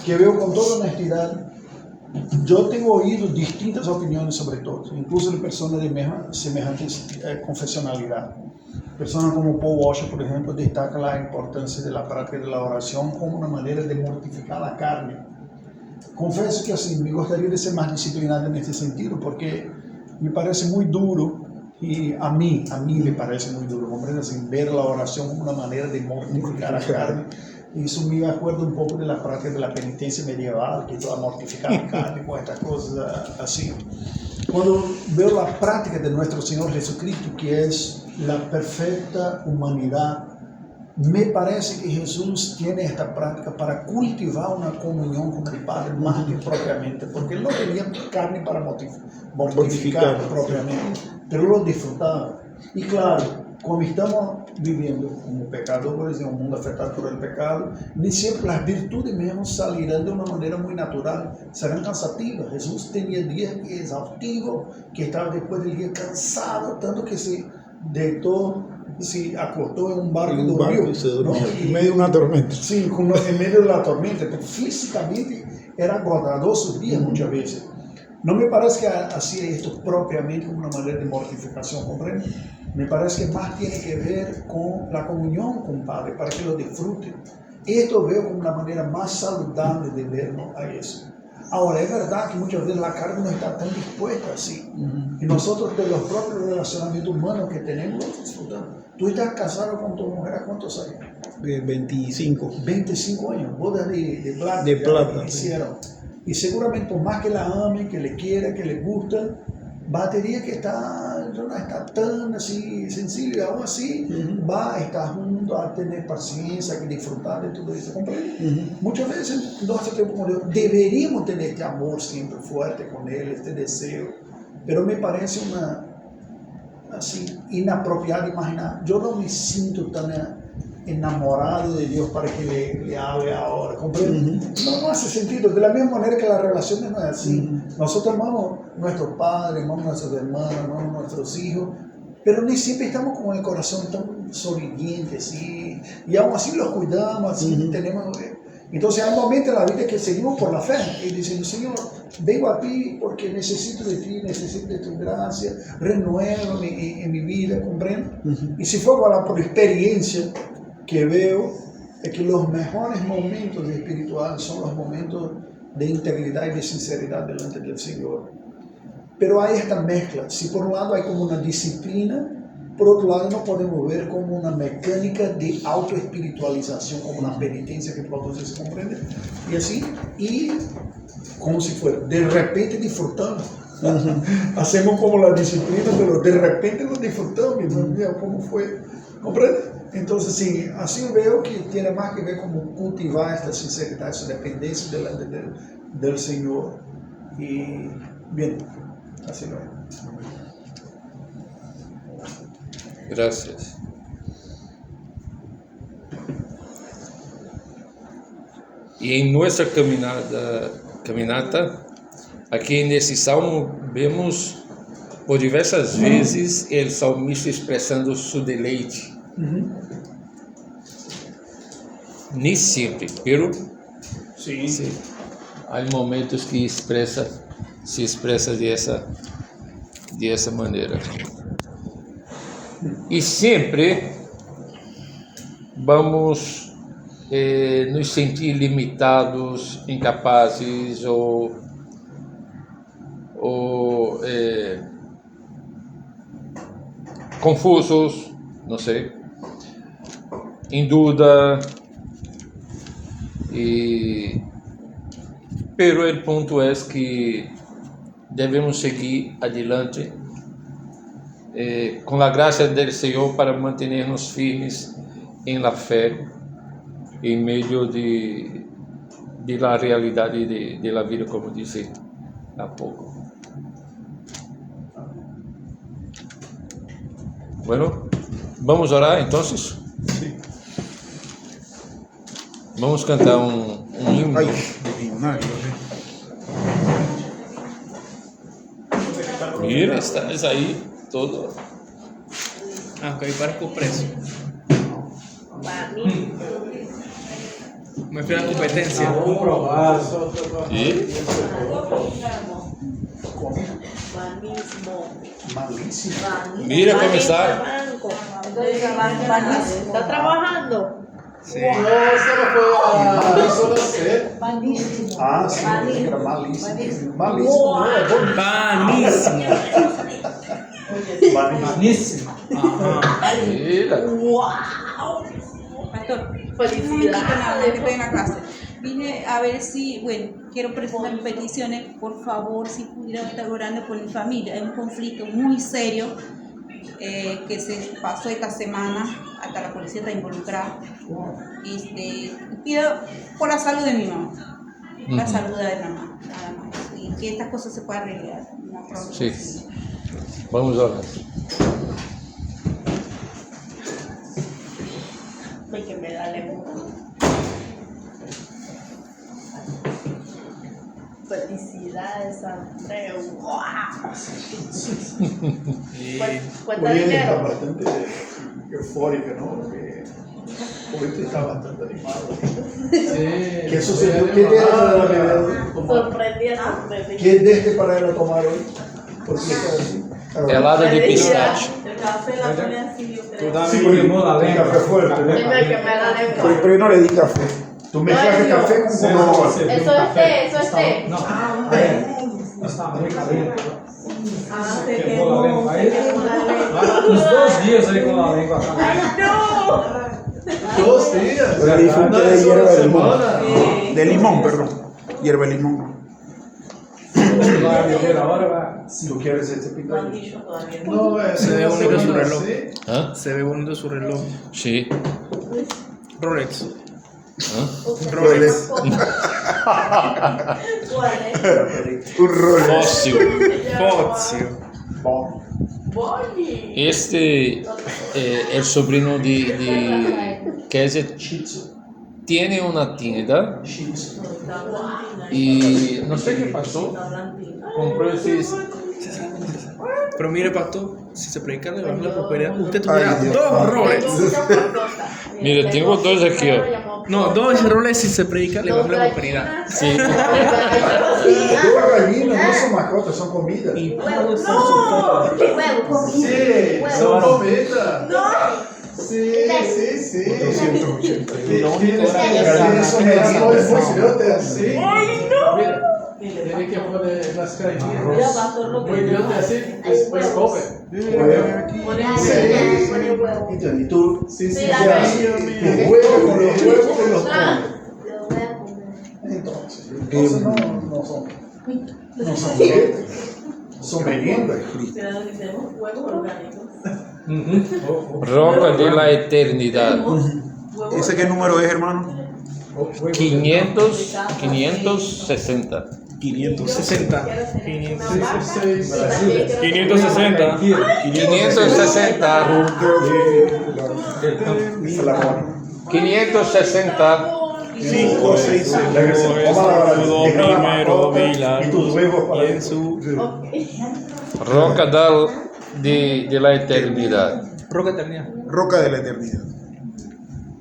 Que veo con toda honestidad, yo tengo oído distintas opiniones sobre todo, incluso de personas de semejante confesionalidad. Personas como Paul Washer, por ejemplo, destacan la importancia de la práctica de la oración como una manera de mortificar la carne. Confieso que así, me gustaría de ser más disciplinado en este sentido, porque me parece muy duro, y a mí me parece muy duro, ¿comprendes? Ver la oración como una manera de mortificar la carne. Y eso me acuerda un poco de la práctica de la penitencia medieval, que toda mortificar la carne con estas cosas así. Cuando veo la práctica de nuestro Señor Jesucristo, que es la perfecta humanidad, me parece que Jesús tiene esta práctica para cultivar una comunión con el Padre más que propiamente, porque Él no tenía carne para mortificar propiamente, pero lo disfrutaba. Y claro, como estamos viviendo como pecadores en un mundo afectado por el pecado, ni siempre las virtudes mismo salirán de una manera muy natural, serán cansativas. Jesús tenía días exhaustivos, que estaba después del día cansado, tanto que se deitó, se acostó en un barco y durmió, ¿no? En medio de una tormenta. Sí, en medio de la tormenta, pero físicamente era agotador sus días muchas veces. No me parece que hacía esto propiamente como una manera de mortificación, ¿comprende? Me parece que más tiene que ver con la comunión con el Padre, para que lo disfruten. Esto veo como una manera más saludable de vernos a eso. Ahora, es verdad que muchas veces la carne no está tan dispuesta así. Y nosotros, de los propios relacionamientos humanos que tenemos, disfrutamos. Tú estás casado con tu mujer ¿a cuántos años? 25. 25 años, bodas de plata. De plata, Hicieron. Y seguramente, por más que la ame, que le quiera, que le gusta, batería que no está tan así sensible, aún así va a estar junto, a tener paciencia, a disfrutar de todo eso, ¿comprende? Muchas veces nosotros deberíamos tener este amor siempre fuerte con él, este deseo, pero me parece una así inapropiado imaginar. Yo no me siento tan enamorado de Dios para que le hable ahora, ¿comprende? No hace sentido, de la misma manera que las relaciones no es así. Nosotros amamos a nuestros padres, amamos a nuestros hermanos, amamos a nuestros hijos, pero ni siempre estamos con el corazón tan sonriente, ¿sí? Y aún así los cuidamos, así tenemos... Entonces hay momentos en la vida que seguimos por la fe y diciendo, Señor, vengo a ti porque necesito de ti, necesito de tu gracia, renuevo en mi vida, ¿comprende? Y si fue por experiencia que veo, es que los mejores momentos espirituales son los momentos de integridad y de sinceridad delante del Señor. Pero hay esta mezcla. Si por un lado hay como una disciplina, por otro lado no podemos ver como una mecánica de autoespiritualización, como una penitencia que produce, ¿se comprende? Y así, y como si fuera, de repente disfrutamos. Hacemos como la disciplina, pero de repente lo disfrutamos. Mira cómo fue, ¿comprende? Entonces, sí, así veo que tiene más que ver como cultivar esta sinceridad, esa dependencia del Señor. Y bien, así lo es. Gracias. Y en nuestra caminata, aquí en ese salmo, vemos por diversas vezes el salmista expressando su deleite. Nem sempre, pero Sí. sí, há momentos que se expressa de essa maneira. E sempre vamos nos sentir limitados, incapazes ou confusos, não sei, em dúvida. Pero el ponto es que debemos seguir adelante con la gracia del Señor para mantenernos firmes en la fe en medio de la realidad de la vida, como dice há pouco. Bueno, vamos a orar entonces. Sí. Vamos cantar un himno. Ay, divino. Mira, estás aí todo. Aunque ahí parezco preso. Me fui a la competencia. E Malísimo. mira começar. ¿Está trabajando? Sí. Ah, sí, era malísimo. Malísimo, no, é bom. Panísimo. Malísimo. Ajá. Mira. Pastor, Un momentito nada, felicidades. que estoy en la clase. Vine a ver si, bueno, quiero presentar peticiones, por favor, si pudieran estar orando por mi familia. Hay un conflicto muy serio que se pasó esta semana, hasta la policía está involucrada. Pido por la salud de mi mamá, la salud de mi mamá, nada más. Y que estas cosas se puedan arreglar. Sí. Vamos a orar. Ay, que me da lengua. Felicidades, Andreu. ¡Wow! Cuenta Uriel está dinero. bastante eufórica, ¿no? Porque hoy está bastante animado. ¿Qué sucedió? ¿Qué deja Sorprendiendo. ¿Qué deje para él a tomar hoy? ¿Por qué está así? Helado de pistache. El café la pone así, yo creo. Sí, porque tem café fuerte, ¿no? Dime que me da lengua. Pero no le di café. Tú mezclaste café con Coca-Cola. Eso es té, eso es té. No, a ver, no estaba muy caliente. Ah, Se quemó la lengua ahí. Uns 2 dias aí com a língua acá. 2 días. Ahora dice un té de hierba de limón. Sí. De limón, perdón. Hierba de limón. Vai beber agora, vai. ¿Tú quieres este No han picante? dicho todavía. No, Se ve bonito su reloj. ¿Ah? Se ve bonito su reloj. Sí. Rolex. ¿Ah? Rolex. ¿Cuál es? Un rollo. Fósil. Fozio. Bonnie. Este, el sobrino de Kézia tiene una tienda y no sé qué pasó. Compró esses. Pero mire, pastor, si se predica de la prosperidad, usted tuviera Ay, Dios. 2 Rolex. Mira, tengo dos aquí, ó. No, 2 Rolex si se predica le baja la prosperidad. Sí. Duas gallinas no son mascotas, son comidas. Y Huevos, Sí, son comidas. Sí, sí, sí. 280. Gallinas son medidas, filhotes así. Mira, tiene que poner las caixinhas Mira, pastor, lo que muy grandes así, después come. Pone huevo. Então, y tú, Sí, sí, la ya, gallina, tu huevo con los huevos que los Ah, comes. lo voy a comer. Entonces no son juguetes, son meriendas. Pero tenemos huevos orgánicos. Roca de la eternidad. ¿Ese qué número es, hermano? 560. 560. 60. 16 560. 560. Se la ponen. 560. 5, 6, 7. Primero Vila. Y tus huevos para Y en su Roca de la eternidad. roca eternidad. Roca de la eternidad.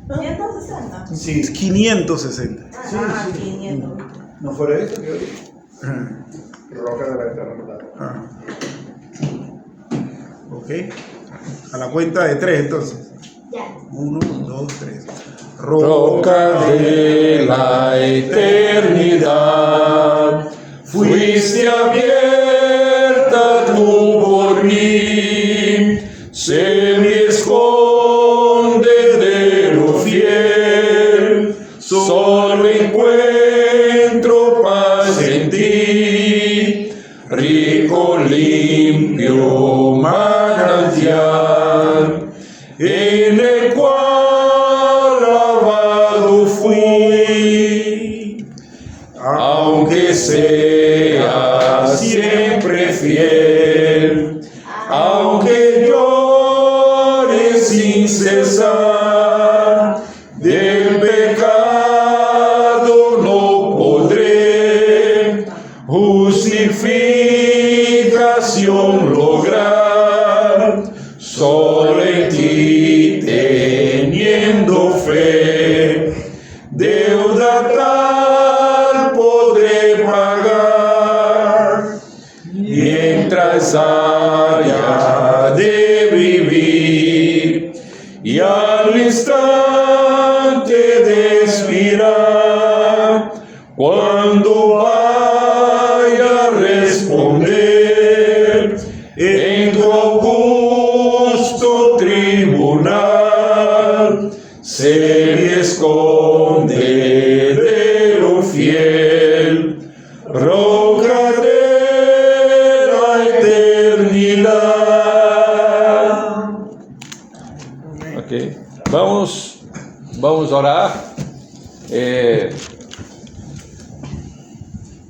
160. Sí, 560. Ah, 500. no fuera esto que hoy. Roca de la eternidad. Ah. Ok. A la cuenta de 3, entonces. Ya. 1, 2, 3. Roca de la eternidad, fuiste abierta tú por mí, se me esconde de lo fiel, solo encuentro paz en ti, rico, limpio manantial, en el cual fui, aunque sea siempre fiel, aunque llore sin cesar, del pecado no podré justificación lograr, solo en ti teniendo fe, deuda tal podré pagar, mientras haya de vivir y al instante de expirar, cuando vaya a responder en tu augusto tribunal, se me esconde de lo fiel, roca de la eternidad. Ok, vamos orar.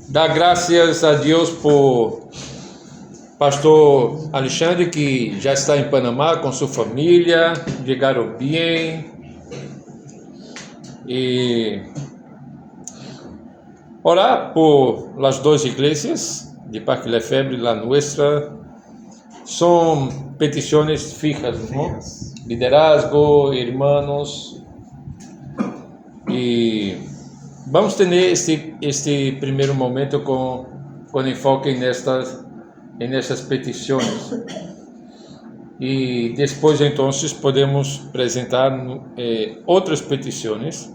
Dar graças a Deus por pastor Alexandre, que já está em Panamá com sua família, chegaram bem. E orar por las duas igrejas de Parque Lefebvre e la nuestra. São petições fijas, ¿no? Liderazgo, hermanos. E vamos ter este primeiro momento com enfoque nessas petições. E depois, então, podemos apresentar outras petições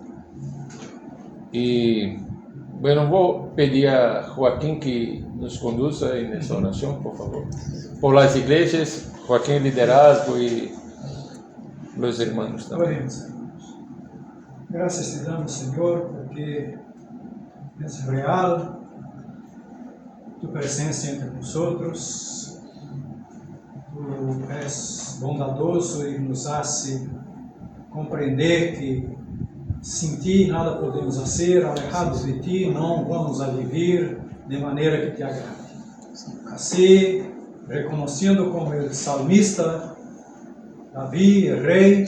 E, bueno, vou pedir a Joaquim que nos conduza nessa oração, por favor. Por las igrejas, Joaquim liderazgo e os irmãos também. Oremos, hermanos. Gracias te damos, Señor, porque es real tu presencia entre nosotros. Tu és bondadoso e nos hace compreender que sem ti nada podemos fazer, alejados de ti não vamos a vivir de maneira que te agrade. Assim, reconhecendo como o salmista Davi, rei,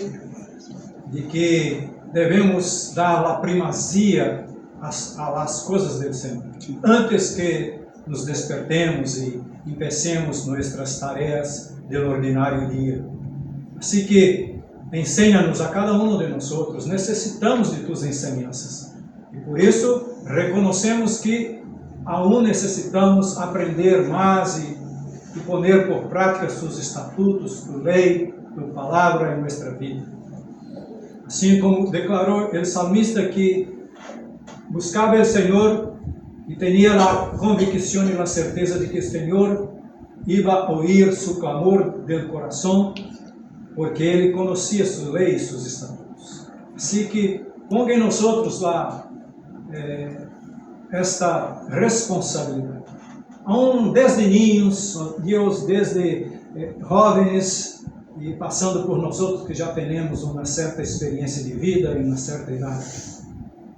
de que devemos dar a primazia às coisas do Senhor, antes que nos despertemos e empecemos nossas tarefas do ordinário dia. Assim que ensina-nos a cada um de nós, necessitamos de tus enseñanças. E por isso reconhecemos que aún necessitamos aprender mais e poner por prática tus estatutos, tu lei, tu palavra em nossa vida. Assim como declarou o salmista que buscava o Senhor e tinha a convicção e a certeza de que o Senhor iba a ouvir su clamor del coração, porque ele conhecia sua lei e seus estatutos. Assim que ponga em nós esta responsabilidade. Aún desde niños, Deus, desde jovens e passando por nós outros que já temos uma certa experiência de vida e uma certa idade.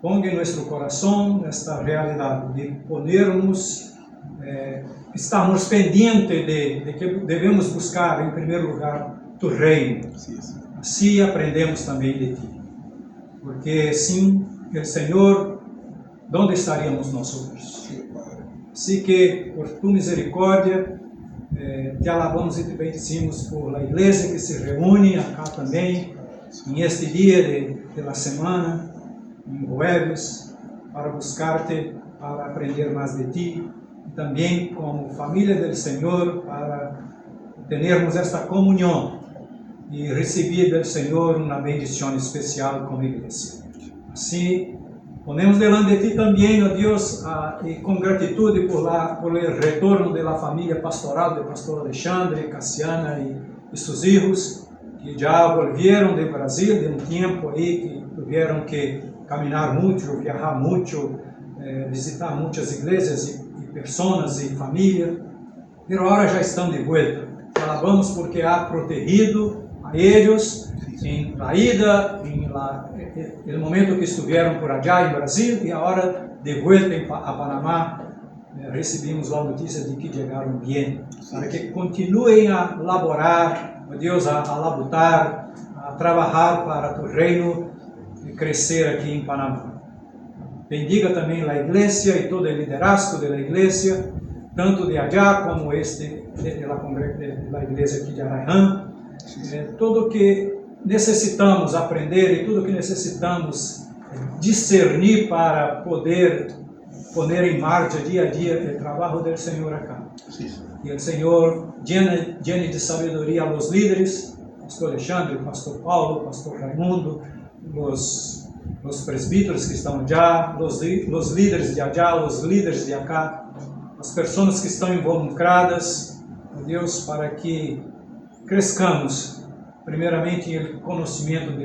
Ponga em nosso coração esta realidade de podermos estarmos pendientes de que devemos buscar em primeiro lugar tu reino. Assim aprendemos também de ti. Porque sem o Senhor, onde estaríamos nós outros? Assim que, por tu misericórdia, te alabamos e te bendecimos por a igreja que se reúne acá também, em este dia da semana, em jueves, para buscar-te, para aprender mais de ti, e também como família do Senhor, para termos esta comunhão e receber do Senhor uma bendição especial como igreja. Assim, ponemos delante de ti também, ó Deus, e com gratitude por o retorno da família pastoral do pastor Alexandre, Cassiana e seus filhos, que já voltaram do Brasil de tempo aí, que tiveram que caminhar muito, viajar muito, visitar muitas igrejas e pessoas e família, mas agora já estão de volta. Te alabamos porque ha protegido a eles em la ida, no momento que estiveram por allá em Brasil e agora de volta a Panamá, recebemos a notícia de que chegaram bem, para que continuem a laborar, Deus, a labutar, a trabalhar para tu reino e crescer aqui em Panamá. Bendiga também a igreja e todo o liderazgo da igreja, tanto de allá como da igreja aqui de Araihan. Tudo que necessitamos aprender e tudo que necessitamos discernir para poder poner em marcha dia a dia o trabalho do Senhor acá. E o Senhor llene de sabedoria a los líderes, pastor Alexandre, pastor Paulo, pastor Raimundo, os presbíteros que estão allá, os líderes de allá, os líderes de acá, as pessoas que estão involucradas, Deus, para que crescamos primeiramente em conhecimento de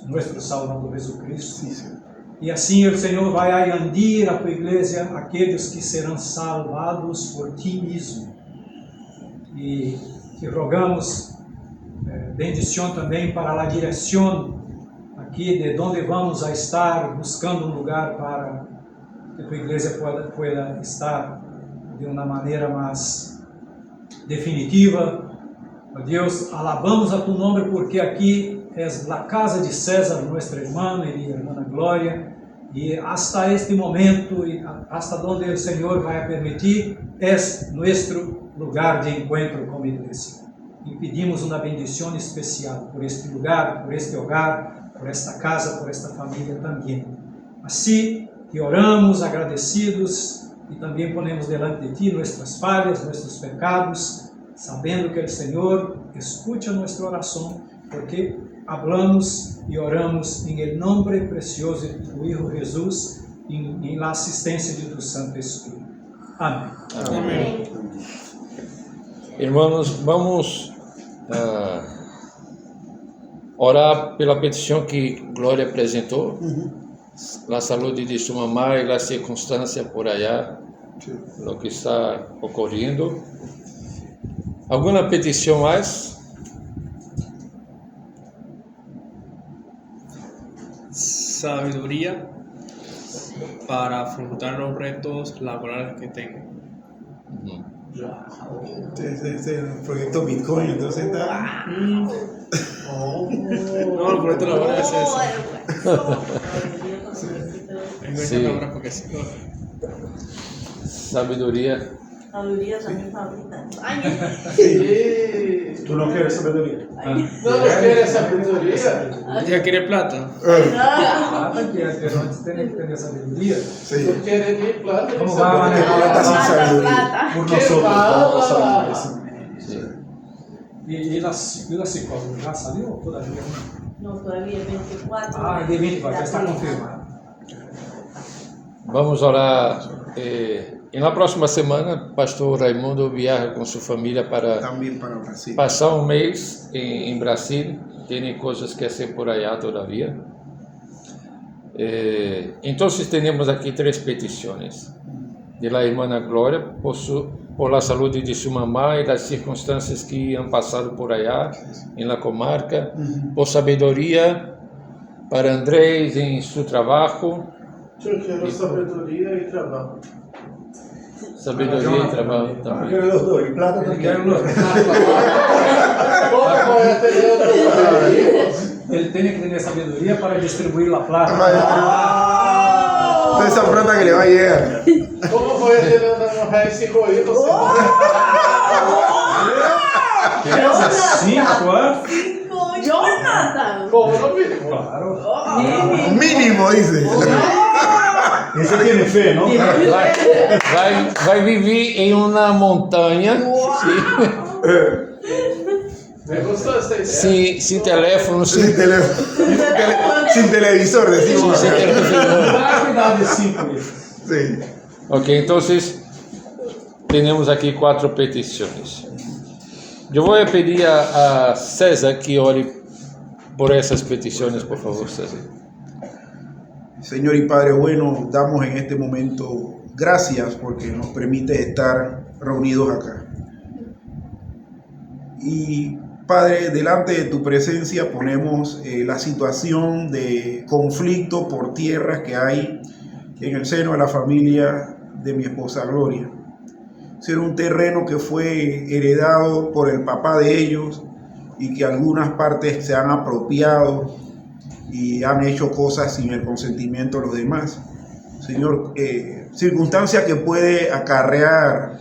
nosso Salvador Jesus Cristo. E assim o Senhor vai añadir a tua igreja aqueles que serão salvados por ti mesmo. E te rogamos bendição também para a direção aqui de onde vamos a estar, buscando um lugar para que tua igreja pueda estar de uma maneira mais definitiva. Ó Deus, alabamos a tu nome porque aqui é a casa de César, nossa irmã e irmã Glória, e hasta este momento, e hasta onde o Senhor vai permitir, é nosso lugar de encontro como igreja. E pedimos uma bendição especial por este lugar, por este hogar, por esta casa, por esta família também. Assim, te oramos agradecidos e também ponemos delante de ti nossas falhas, nossos pecados, sabendo que o Senhor escute a nossa oração, porque hablamos e oramos em el nombre precioso de tu Hijo Jesus, en la asistencia de tu Santo Espíritu. Amén. Amém. Irmãos, vamos orar pela petição que Glória apresentou, a saúde de sua mamãe e a circunstância por allá, o que está ocorrendo. Alguma petição mais? Sabiduría para afrontar los retos laborales que tengo. Este el proyecto Bitcoin, entonces está. No, el reto laboral es ese. Vengo a Sí. esta palabra porque sí. Sabedoria. Sabiduría también favorita. Ay, ¿Tú no quieres sabiduría? ¿Ya quiere plata? Plata que pero antes tiene que tener sabiduría. Sí. ¿Cómo va a manejar la Plata sin plata sabiduría. por nosotros? Todos sabemos. Sí. Y la psicóloga ya salió todavía. no, todavía el 24. Ah, de 24, ya está confirmado. Vamos orar. E na próxima semana, pastor Raimundo viaja com sua família para También para Brasil. passar um mês em Brasil. Tem coisas que fazer por allá todavía. Então, temos aqui 3 petições. De la irmã Glória, por la saúde de sua mamá e das circunstâncias que han passado por allá, em la comarca. Por sabedoria para Andrés em seu trabalho. Yo quiero sabiduría y trabajo. Sabedoria e trabalho também. Quiero los dos, y plata también. ¿Cómo voy a tener otro hijos? Él tiene que tener sabiduría para distribuir la plata. Toda esa plata que le va a llegar. ¿Cómo voy a tener una mujer y 5 hijos? Cinco, ¿eh? Jonathan. ¿Cómo no mínimo? Claro. Mínimo, dice. Ese tiene fe, ¿no? Vai viver em uma montanha, Me gustó esta idea. sem teléfono, Sin teléfono. Sin televisor, decimos. sem televisão. Dá cuidado de 5 hijos. Sí. Ok, então temos aqui 4 petições. Eu vou pedir a César que ore por essas petições, por favor, César. Señor y Padre bueno, damos en este momento gracias porque nos permite estar reunidos acá. Y Padre, delante de tu presencia ponemos la situación de conflicto por tierras que hay en el seno de la familia de mi esposa Gloria. Ser un terreno que fue heredado por el papá de ellos y que algunas partes se han apropiado y han hecho cosas sin el consentimiento de los demás. Señor, circunstancia que puede acarrear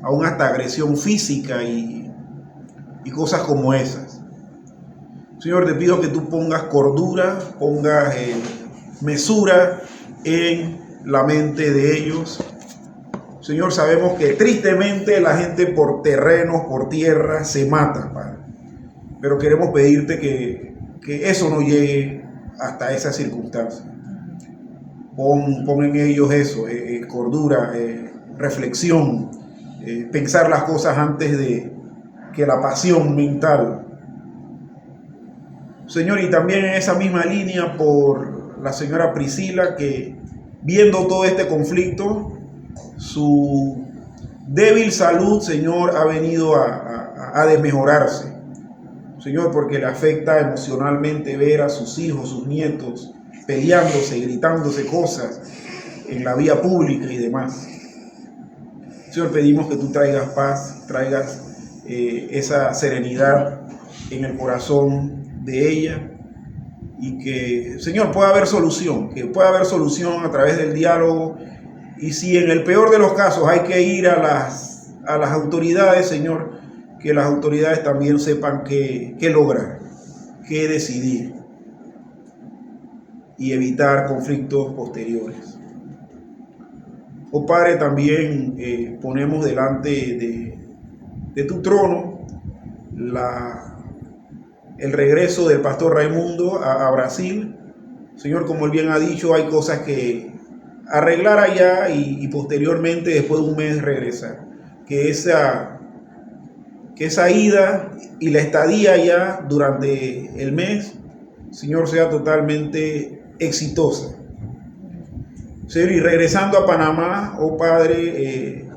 aún hasta agresión física y cosas como esas. Señor, te pido que tú pongas cordura, pongas mesura en la mente de ellos. Señor, sabemos que tristemente la gente por terrenos, por tierra, se mata, Padre. Pero queremos pedirte que eso no llegue hasta esa circunstancia. Pon en ellos eso, cordura, reflexión, pensar las cosas antes de que la pasión mental. Señor, y también en esa misma línea por la señora Priscila, que viendo todo este conflicto, su débil salud, Señor, ha venido a desmejorarse. Señor, porque le afecta emocionalmente ver a sus hijos, sus nietos, peleándose, gritándose cosas en la vía pública y demás. Señor, pedimos que tú traigas paz, traigas esa serenidad en el corazón de ella y que, Señor, pueda haber solución, que pueda haber solución a través del diálogo. Y si en el peor de los casos hay que ir a las autoridades, Señor, que las autoridades también sepan qué lograr, qué decidir y evitar conflictos posteriores. Oh Padre, también ponemos delante de tu trono el regreso del pastor Raimundo a Brasil. Señor, como él bien ha dicho, hay cosas que arreglar allá y posteriormente, después de un mes, regresar. Que esa ida y la estadía allá durante el mes, Señor, sea totalmente exitosa. Señor, y regresando a Panamá, oh Padre,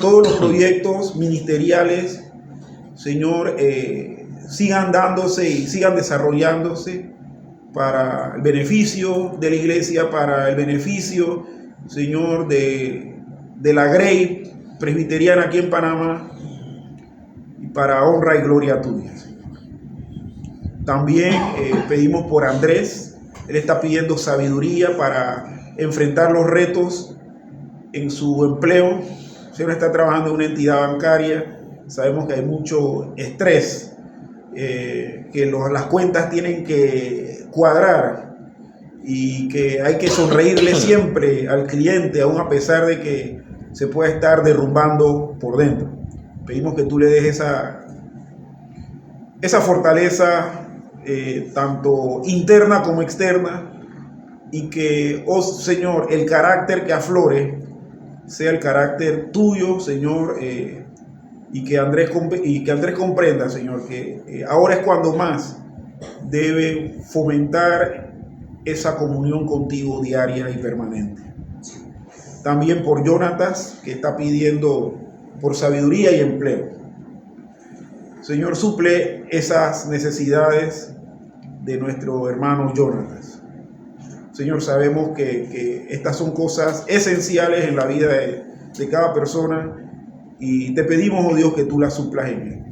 todos los proyectos ministeriales, Señor, sigan dándose y sigan desarrollándose para el beneficio de la iglesia, para el beneficio, Señor, de la Grey presbiteriana aquí en Panamá, y para honra y gloria tuya. También pedimos por Andrés. Él está pidiendo sabiduría para enfrentar los retos en su empleo. Señor, está trabajando en una entidad bancaria. Sabemos que hay mucho estrés, que las cuentas tienen que cuadrar y que hay que sonreírle siempre al cliente, aun a pesar de que se puede estar derrumbando por dentro. Pedimos que tú le des esa fortaleza, tanto interna como externa, y que, oh Señor, el carácter que aflore sea el carácter tuyo, Señor, y que Andrés comprenda, Señor, que ahora es cuando más debe fomentar esa comunión contigo diaria y permanente. También por Jonatas, que está pidiendo por sabiduría y empleo. Señor, suple esas necesidades de nuestro hermano Jonatas. Señor, sabemos que estas son cosas esenciales en la vida de cada persona, y te pedimos, oh Dios, que tú las suplas en él.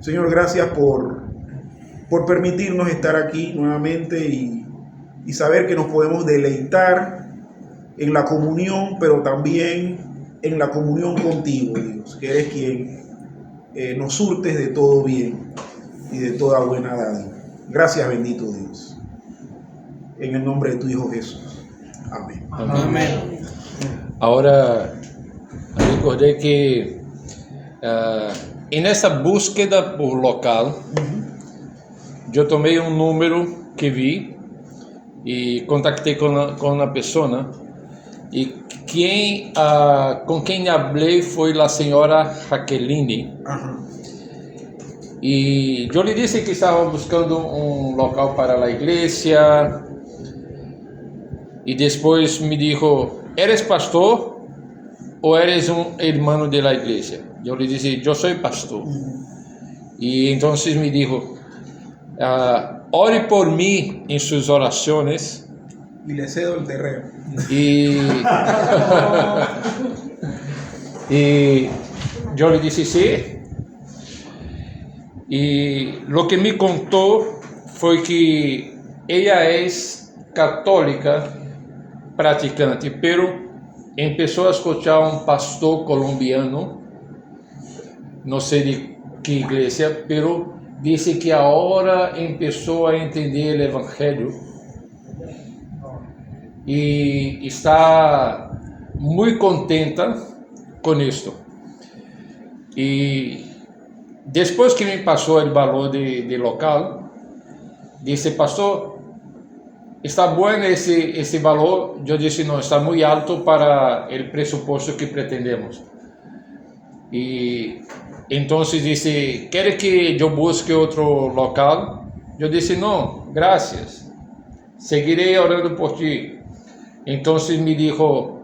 Señor, gracias por permitirnos estar aquí nuevamente y saber que nos podemos deleitar en la comunión, pero también en la comunión contigo, Dios, que eres quien nos surtes de todo bien y de toda buena dádiva. Gracias, bendito Dios. En el nombre de tu Hijo Jesús. Amén. Amén. Ahora, recordé que en esa búsqueda por local, yo tomé un número que vi y contacté con una persona, y con quien hablé fue la señora Jacqueline. Y yo le dije que estaba buscando un local para la iglesia, y después me dijo: ¿eres pastor o eres un hermano de la iglesia? Yo le dije: yo soy pastor. Y entonces me dijo: ore por mí en sus oraciones. Y le cedo el terreno. Y yo le dije sí. Y lo que me contó fue que ella es católica practicante, pero empezó a escuchar a un pastor colombiano, no sé de qué iglesia, pero dice que ahora empezó a entender el evangelio y está muy contenta con esto. Y después que me pasó el valor de local, dice: pastor, ¿está bueno ese valor? Yo dije: no, está muy alto para el presupuesto que pretendemos. Y entonces dice: ¿quiere que yo busque otro local? Yo dije: no, gracias, seguiré orando por ti. Entonces me dijo: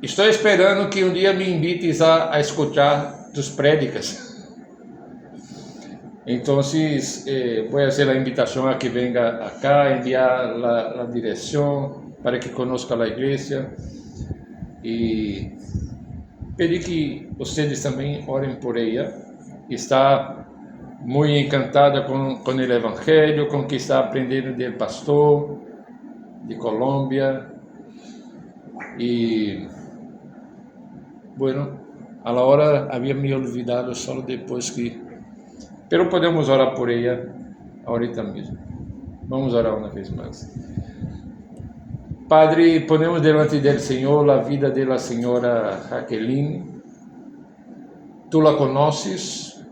estoy esperando que un día me invites a escuchar tus prédicas. Entonces voy a hacer la invitación a que venga acá, enviar la dirección para que conozca la iglesia, y pedir que ustedes también oren por ella. Está muy encantada con el evangelio, con que está aprendiendo del pastor de Colombia. Y bueno, a la hora había me olvidado solo después que... Pero podemos orar por ella ahorita mismo. Vamos a orar una vez más. Padre, ponemos delante del Señor la vida de la señora Jacqueline. Tú la conoces,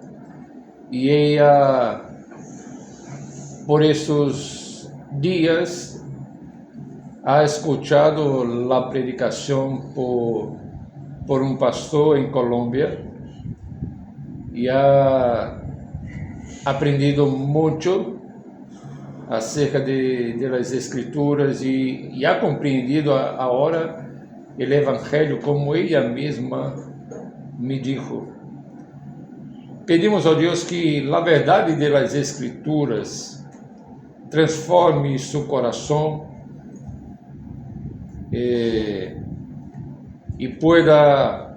y ella por estos días ha escuchado la predicación por un pastor en Colombia y ha aprendido mucho acerca de las Escrituras y ha comprendido ahora el Evangelio como ella misma me dijo. Pedimos a Dios que la verdad de las Escrituras transforme su corazón y pueda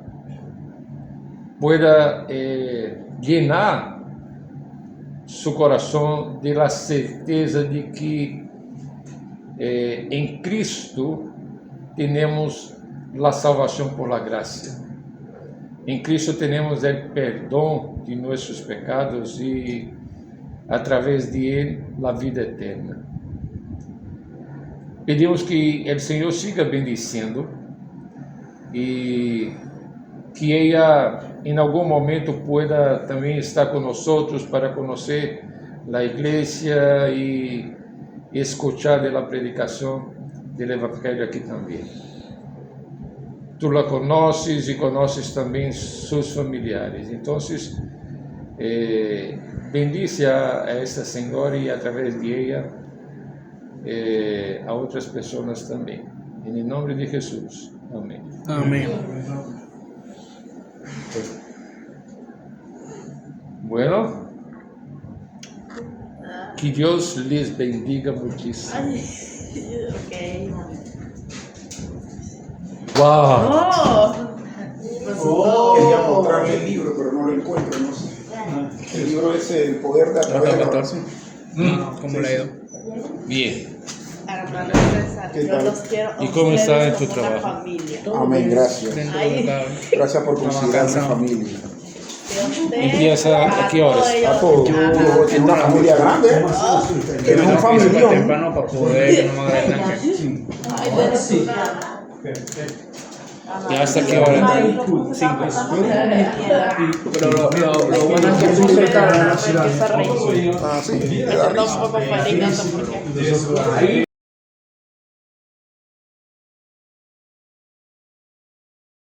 llenar su corazón de la certeza de que en Cristo tenemos la salvación por la gracia. En Cristo tenemos el perdón de nuestros pecados y a través de Él la vida eterna. Pedimos que el Señor siga bendiciendo y que ella en algún momento pueda también estar con nosotros para conocer la iglesia y escuchar de la predicación del Evangelio aquí también. Tú la conoces y conoces también sus familiares. Entonces, bendice a esta señora y a través de ella a otras personas también. En el nombre de Jesús. Amén. Amén. Bueno, que Dios les bendiga muchísimo. Ay, ok. ¡Wow! Quería mostrarle el libro, pero no lo encuentro, no sé. El libro es El Poder de Atraer a la Oración. ¿Cómo le ha ido? Bien. Hermano César, ¿Qué yo tal? los quiero a ¿Y cómo está ustedes en tu como una trabajo? familia. Amén, gracias. Dentro Ay. de lo que Gracias por considerarme cansado. familia. Que usted, Empieza ¿a qué horas? ellos, Papo, tú tienes una familia grande, ¿eh? Tienes un familión. temprano para poder que no me haga tanque. Ay, de su ¿Y hasta qué hora? 5. Pero lo bueno es que Tú cerca de la ciudad. Ah, sí. Perdón, papá, porque